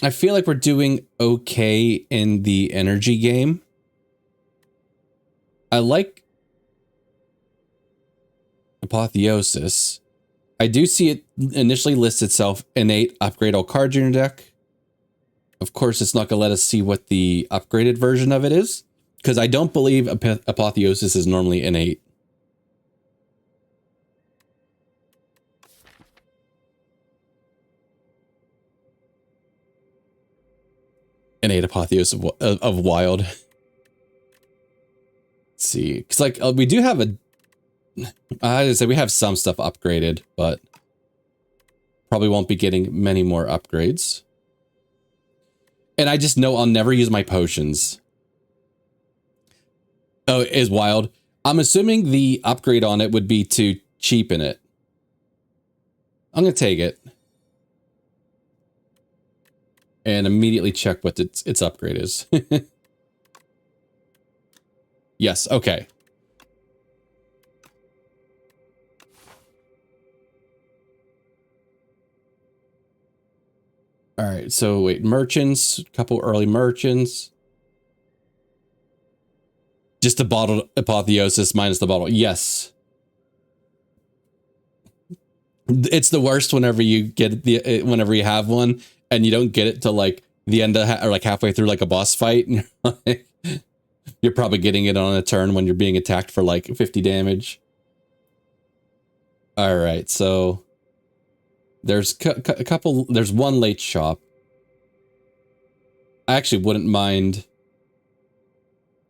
I feel like we're doing okay in the energy game. I like Apotheosis. I do see it initially lists itself innate, upgrade all cards in your deck. Of course, it's not going to let us see what the upgraded version of it is, because I don't believe Apotheosis is normally innate. Innate Apotheosis of Wild. Let's see, because like we do have a, I say we have some stuff upgraded, but probably won't be getting many more upgrades. And I just know I'll never use my potions. Oh, it is Wild. I'm assuming the upgrade on it would be to cheapen it. I'm gonna take it. And immediately check what its upgrade is. Yes, okay. All right, so wait, merchants, a couple early merchants. Just the bottled Apotheosis minus the bottle. Yes. It's the worst whenever you get whenever you have one and you don't get it to like the end of or like halfway through like a boss fight. And you're probably getting it on a turn when you're being attacked for like 50 damage. All right, so there's a couple. There's one late shop. I actually wouldn't mind.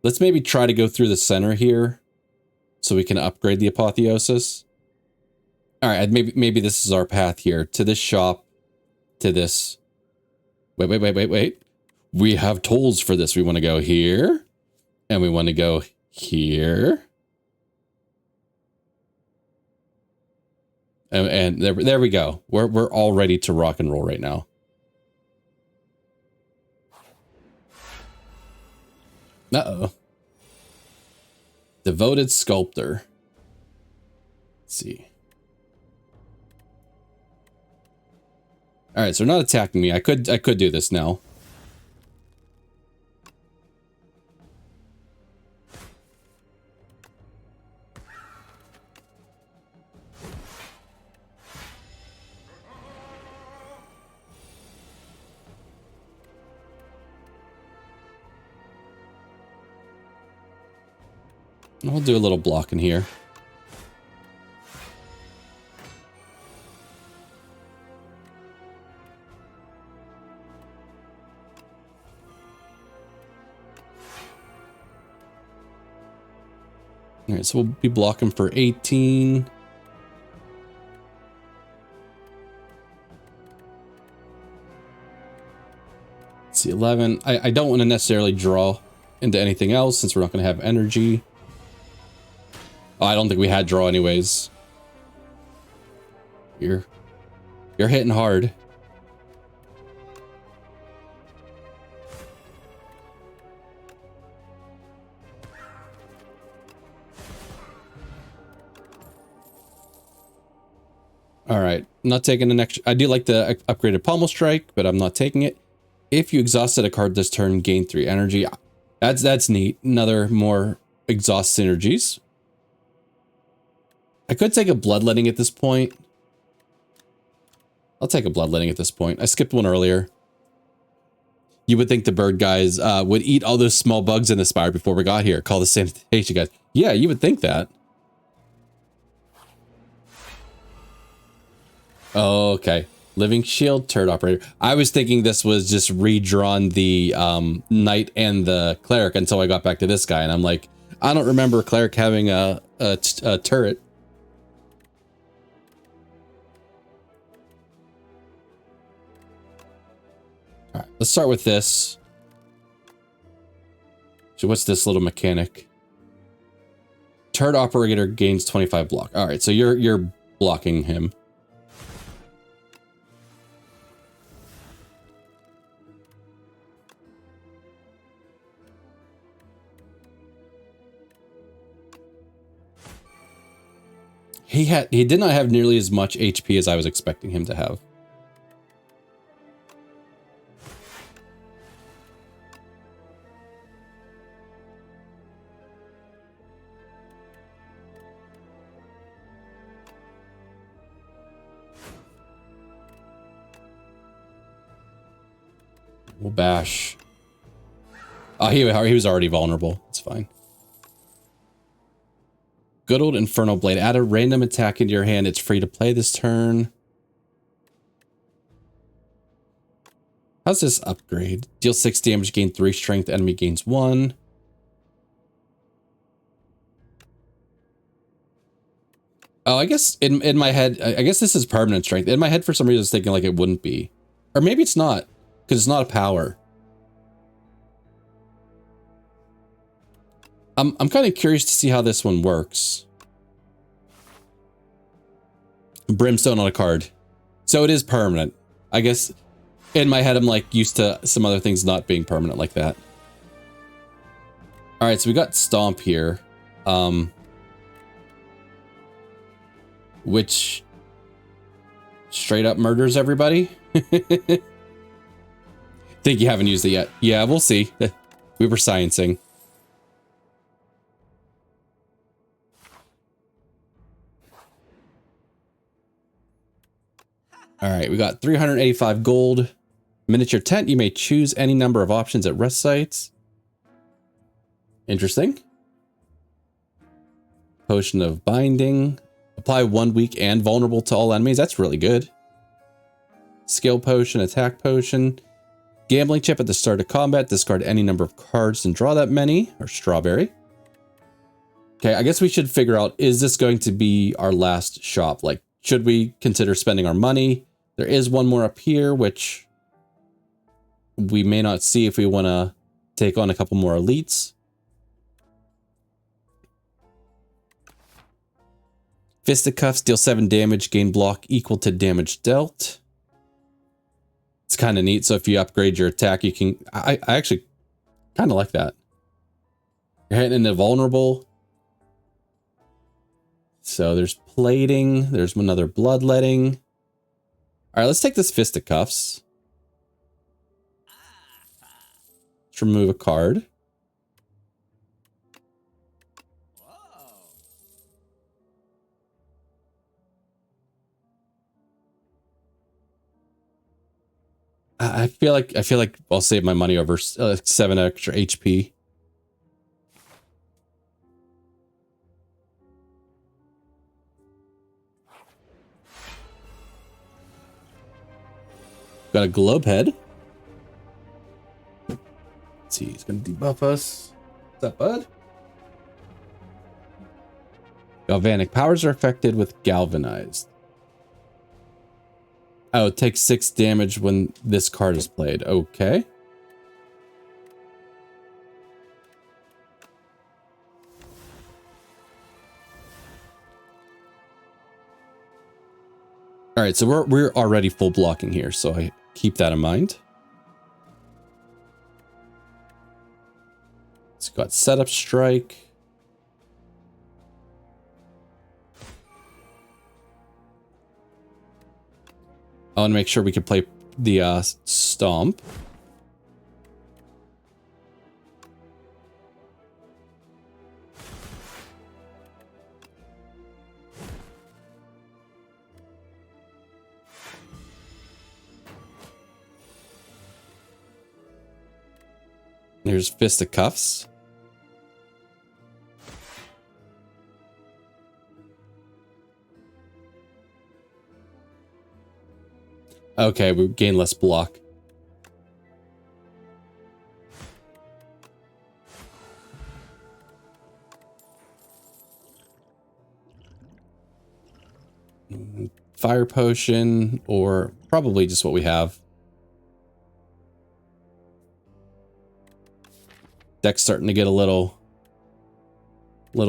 Let's maybe try to go through the center here, so we can upgrade the Apotheosis. All right, maybe this is our path here to this shop, to this. Wait. We have tolls for this. We want to go here, and we want to go here. And there we go. We're all ready to rock and roll right now. Uh-oh. Devoted Sculptor. Let's see. All right, so they're not attacking me. I could do this now. We'll do a little block in here. All right, so we'll be blocking for 18. Let's see, 11. I don't want to necessarily draw into anything else since we're not going to have energy. Oh, I don't think we had draw anyways. You're hitting hard. All right, I'm not taking the next. I do like the upgraded Pommel Strike, but I'm not taking it. If you exhausted a card this turn, gain 3 energy. That's neat. Another more exhaust synergies. I could take a Bloodletting at this point. I'll take a Bloodletting at this point. I skipped one earlier. You would think the bird guys would eat all those small bugs in the spire before we got here. Call the sanitation guys. Yeah, you would think that. Oh, okay. Living Shield, Turret Operator. I was thinking this was just redrawn the Knight and the Cleric until I got back to this guy. And I'm like, I don't remember Cleric having a turret. All right, let's start with this. So what's this little mechanic? Turret operator gains 25 block. All right, so you're blocking him. He did not have nearly as much HP as I was expecting him to have. We'll bash. Oh, he was already vulnerable. It's fine. Good old Infernal Blade. Add a random attack into your hand. It's free to play this turn. How's this upgrade? Deal 6 damage, gain 3 strength, enemy gains 1. Oh, I guess in my head, I guess this is permanent strength. In my head, for some reason, I was thinking like it wouldn't be. Or maybe it's not, because it's not a power. I'm kind of curious to see how this one works. Brimstone on a card. So it is permanent. I guess in my head, I'm like used to some other things not being permanent like that. All right, so we got Stomp here. Which straight up murders everybody. Think you haven't used it yet. Yeah, we'll see. We were sciencing. All right, we got 385 gold. Miniature tent. You may choose any number of options at rest sites. Interesting. Potion of binding. Apply 1 week and vulnerable to all enemies. That's really good. Skill potion, attack potion. Gambling chip at the start of combat. Discard any number of cards and draw that many. Or strawberry. Okay, I guess we should figure out, is this going to be our last shop? Like, should we consider spending our money? There is one more up here, which we may not see if we want to take on a couple more elites. Fisticuffs, deal 7 damage, gain block equal to damage dealt. It's kind of neat. So if you upgrade your attack, you can... I actually kind of like that. You're hitting into vulnerable. So there's plating. There's another bloodletting. All right, let's take this Fisticuffs. Let's remove a card. I feel like I'll save my money over 7 extra HP. Got a globe head. Let's see, he's gonna debuff us. What's up, bud? Galvanic powers are affected with galvanized. Oh, it takes 6 damage when this card is played. Okay. All right, so we're already full blocking here, so I keep that in mind. It's got setup strike. I want to make sure we can play the stomp. There's Fisticuffs. Okay, we gain less block. fire potion, or probably just what we have. Deck's starting to get a little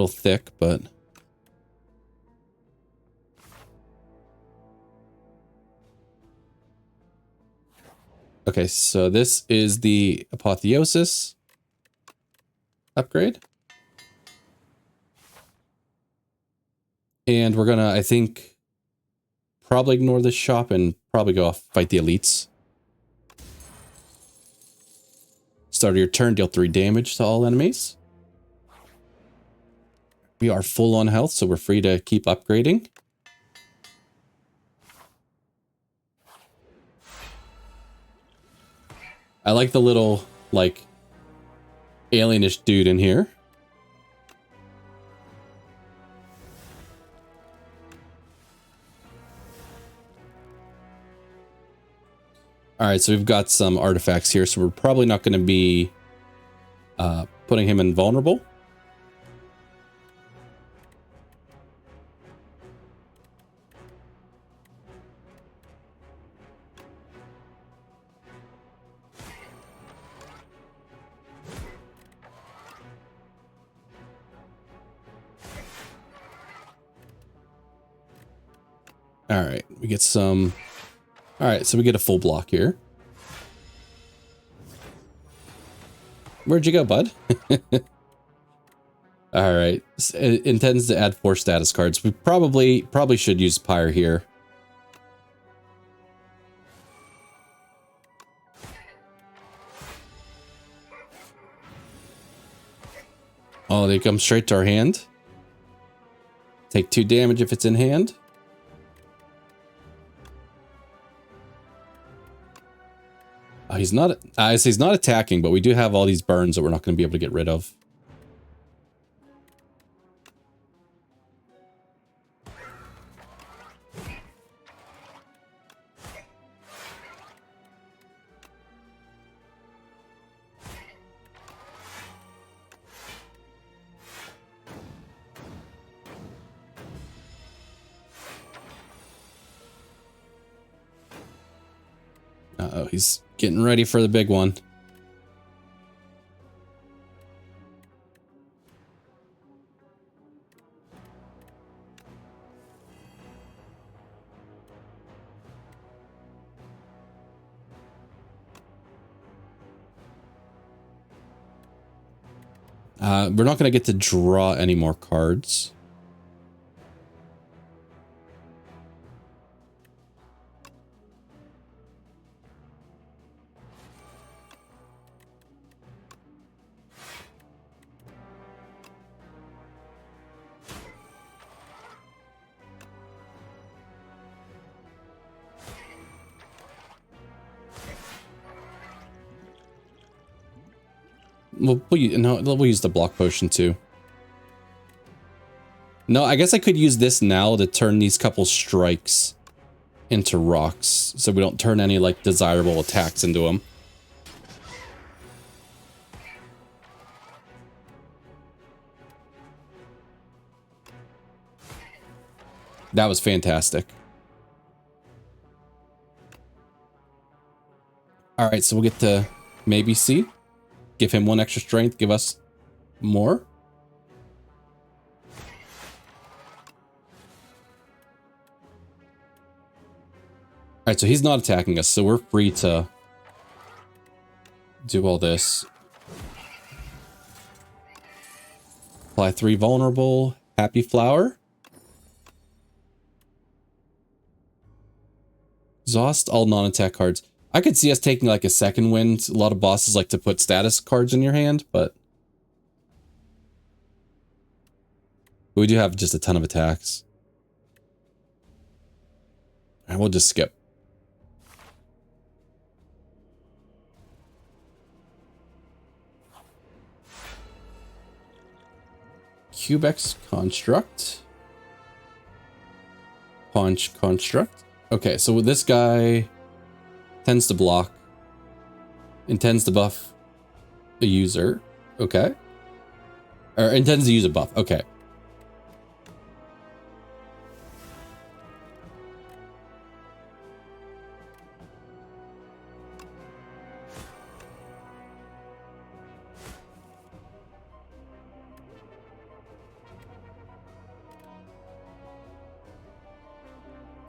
thick, but okay, so this is the Apotheosis upgrade. And we're gonna, I think, probably ignore this shop and probably go off fight the elites. Start of your turn, deal 3 damage to all enemies. We are full on health, so we're free to keep upgrading. I like the little, like, alienish dude in here. Alright, so we've got some artifacts here, so we're probably not going to be putting him invulnerable. Alright, we get some... Alright, so we get a full block here. Where'd you go, bud? Alright, it intends to add 4 status cards. We probably should use Pyre here. Oh, they come straight to our hand. Take 2 damage if it's in hand. He's not, he's not attacking, but we do have all these burns that we're not going to be able to get rid of. Uh-oh, he's getting ready for the big one. We're not going to get to draw any more cards. We'll use the block potion too. No, I guess I could use this now to turn these couple strikes into rocks, so we don't turn any like desirable attacks into them. That was fantastic. All right, so we'll get to maybe see. Give him 1 extra strength, give us more. Alright, so he's not attacking us, so we're free to do all this. Apply 3 vulnerable, happy flower. Exhaust all non-attack cards. I could see us taking like a second wind. A lot of bosses like to put status cards in your hand, but we do have just a ton of attacks. And we'll just skip. Cubex Construct. Punch Construct. Okay, so with this guy... Tends to block. Intends to buff a user. Okay. Or intends to use a buff. Okay.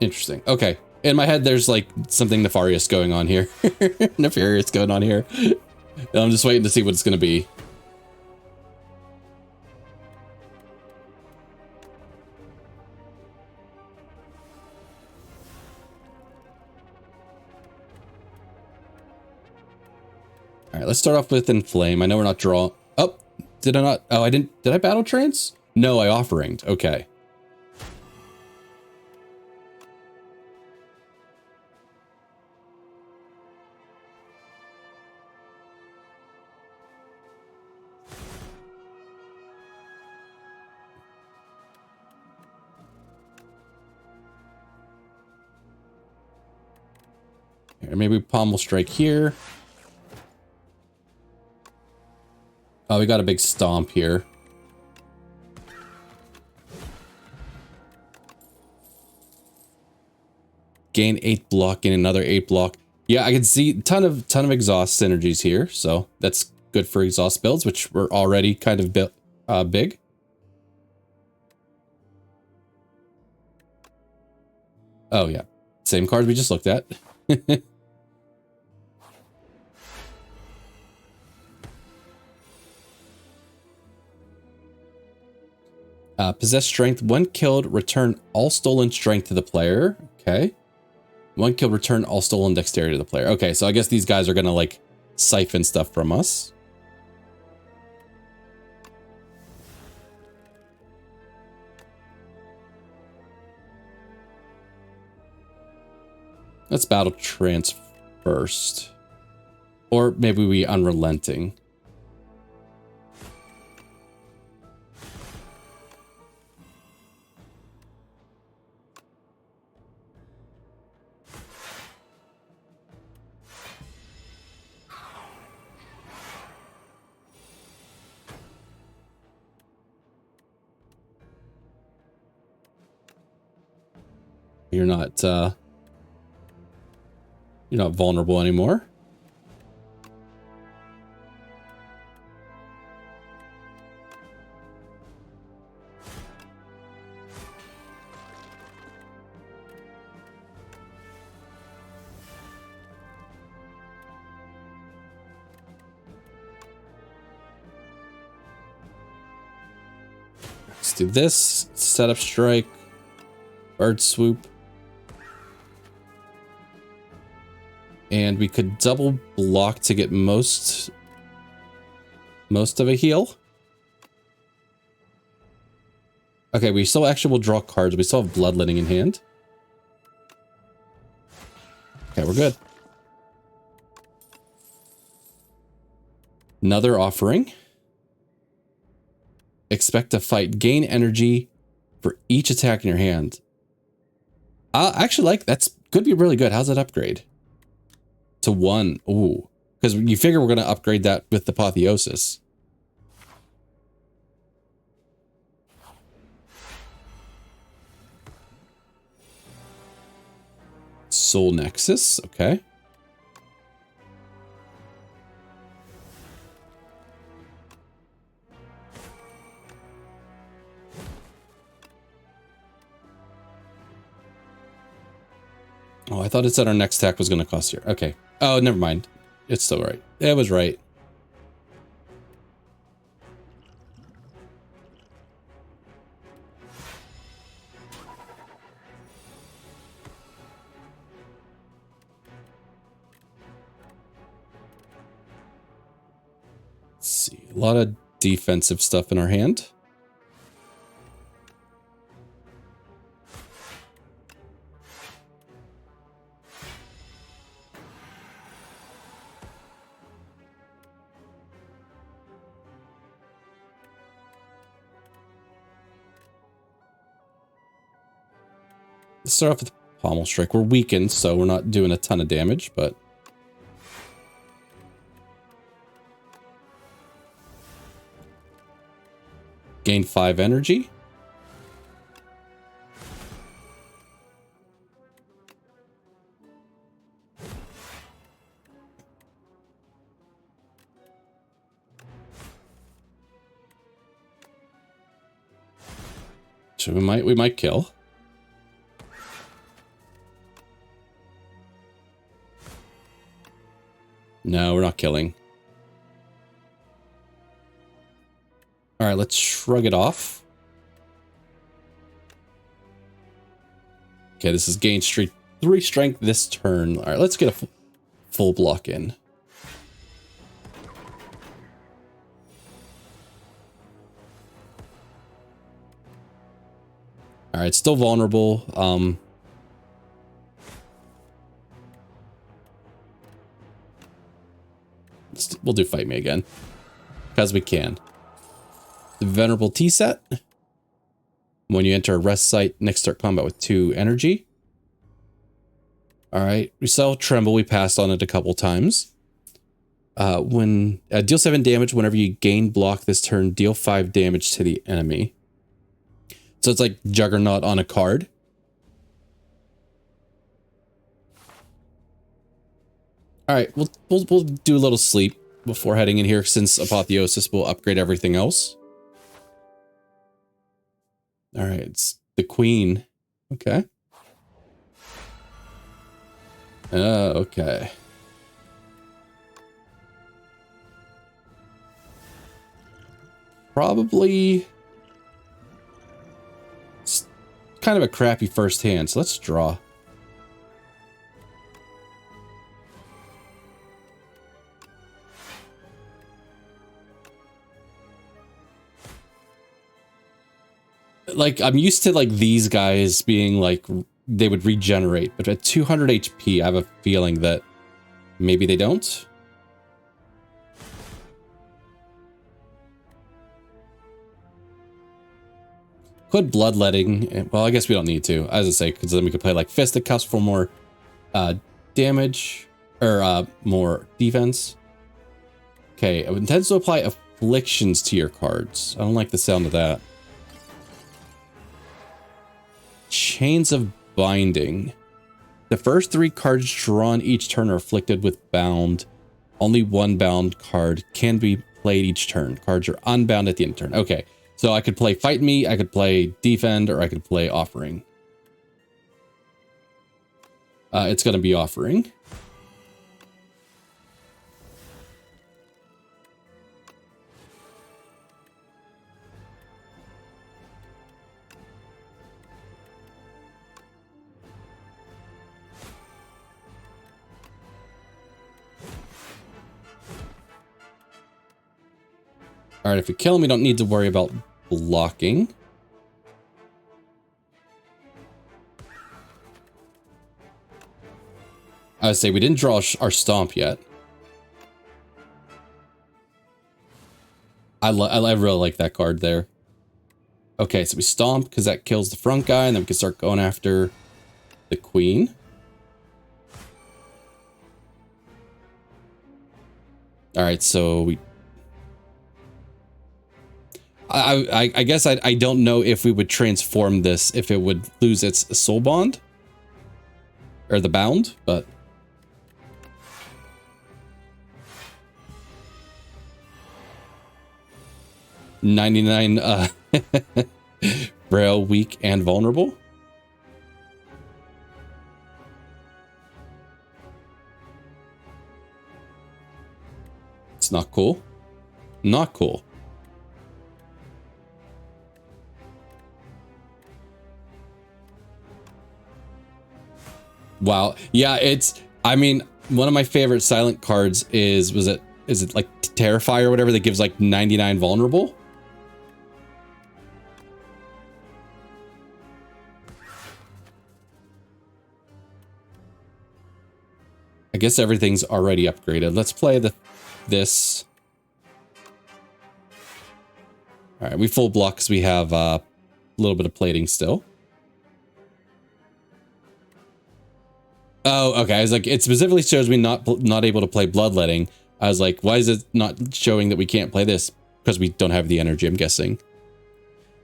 Interesting. Okay. In my head, there's like something nefarious going on here. Nefarious going on here. And I'm just waiting to see what it's going to be. All right, let's start off with Inflame. I know we're not draw. Oh, did I not? Oh, I didn't. Did I battle trance? No, I offeringed. Okay. Here, maybe Pommel Strike here. Oh, we got a big stomp here. Gain 8 block, gain another 8 block. Yeah, I can see ton of exhaust synergies here, so that's good for exhaust builds, which were already kind of big. Oh yeah, same card we just looked at. Possess strength. When killed, return all stolen strength to the player. Okay. One kill, return all stolen dexterity to the player. Okay, so I guess these guys are gonna like siphon stuff from us. Let's battle trance first. Or maybe we unrelenting. You're not vulnerable anymore. Let's do this. Setup strike. Bird swoop. And we could double block to get most of a heal. Okay, we still actually will draw cards. We still have bloodletting in hand. Okay, we're good. Another offering. Expect to fight. Gain energy for each attack in your hand. I actually like that's could be really good. How's that upgrade? To 1. Ooh. Because you figure we're going to upgrade that with Apotheosis. Soul Nexus. Okay. Oh, I thought it said our next attack was going to cost here. Okay. Oh, never mind. It's still right. It was right. Let's see. A lot of defensive stuff in our hand. Let's start off with Pommel Strike. We're weakened, so we're not doing a ton of damage, but... Gain 5 energy. So we might kill. No, we're not killing. All right, let's shrug it off. Okay, this is gain 3 strength this turn. All right, let's get a full block in. All right, still vulnerable. We'll do fight me again because we can. The Venerable Tea set. When you enter a rest site, next start combat with 2 energy. All right, we sell Tremble. We passed on it a couple times. When deal 7 damage whenever you gain block this turn, deal 5 damage to the enemy. So it's like Juggernaut on a card. All right, we'll do a little sleep before heading in here, since Apotheosis will upgrade everything else. All right, it's the Queen. Okay. Okay. Probably it's kind of a crappy first hand, so let's draw. Like, I'm used to like these guys being like they would regenerate, but at 200 HP, I have a feeling that maybe they don't. Could bloodletting. Well, I guess we don't need to, as I say, because then we could play like Fisticuffs for more damage or more defense. Okay, it intends to apply afflictions to your cards. I don't like the sound of that. Chains of Binding. The first 3 cards drawn each turn are afflicted with bound. Only 1 bound card can be played each turn. Cards are unbound at the end of the turn. Okay, so I could play Fight Me, I could play Defend, or I could play Offering. It's going to be Offering. All right, if we kill him, we don't need to worry about blocking. I would say we didn't draw our Stomp yet. I really like that card there. Okay, so we Stomp because that kills the front guy, and then we can start going after the Queen. All right, so we... I guess I don't know if we would transform this if it would lose its soul bond or the bound, but 99 frail, weak, and vulnerable. It's not cool. Not cool. Wow. Yeah, it's, I mean, one of my favorite silent cards is it like Terrify or whatever that gives like 99 vulnerable? I guess everything's already upgraded. Let's play this. All right, we full block because we have a little bit of plating still. Oh, okay. I was like, it specifically shows me not able to play Bloodletting. I was like, why is it not showing that we can't play this? Because we don't have the energy, I'm guessing.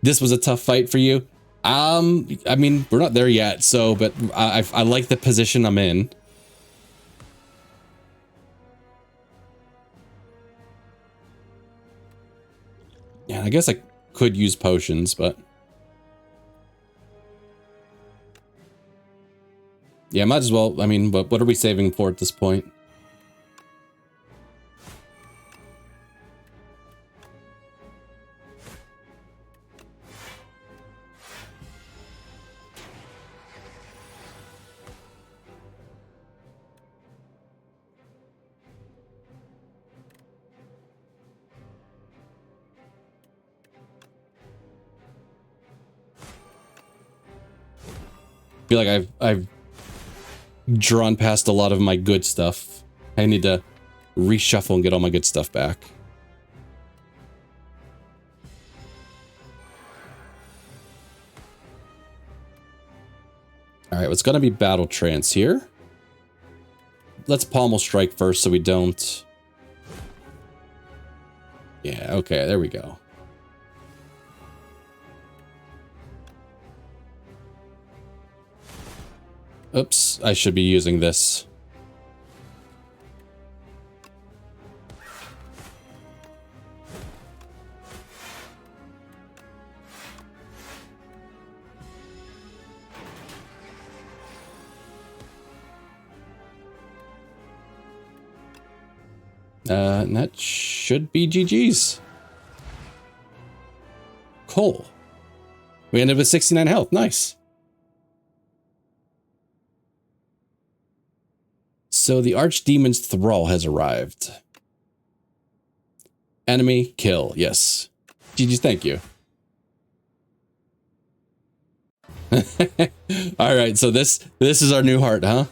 This was a tough fight for you. I mean, we're not there yet, so, but I like the position I'm in. Yeah, I guess I could use potions, but... yeah, might as well. I mean, what are we saving for at this point? feel like I've drawn past a lot of my good stuff. I need to reshuffle and get all my good stuff back. All right, what's going to be battle trance here? Let's pommel strike first so we don't... Yeah, okay, there we go. Oops, I should be using this. And that should be GG's. Cool. We ended with 69 health. Nice. So the Archdemon's Thrall has arrived. Enemy kill. Yes. GG's, thank you. All right, so this is our new heart, huh?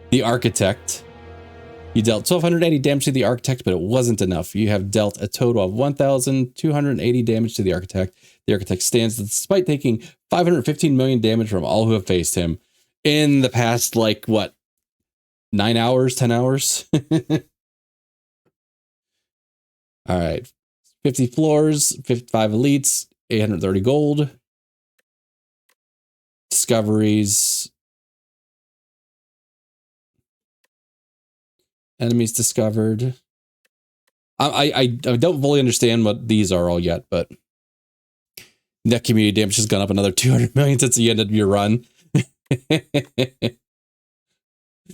The Architect. You dealt 1,280 damage to the Architect, but it wasn't enough. You have dealt a total of 1,280 damage to the Architect. The Architect stands despite taking 515 million damage from all who have faced him in the past, like, what, 9 hours, 10 hours? All right. 50 floors, 55 elites, 830 gold. Discoveries. Enemies discovered. I don't fully understand what these are all yet, but net community damage has gone up another 200 million since the end of your run.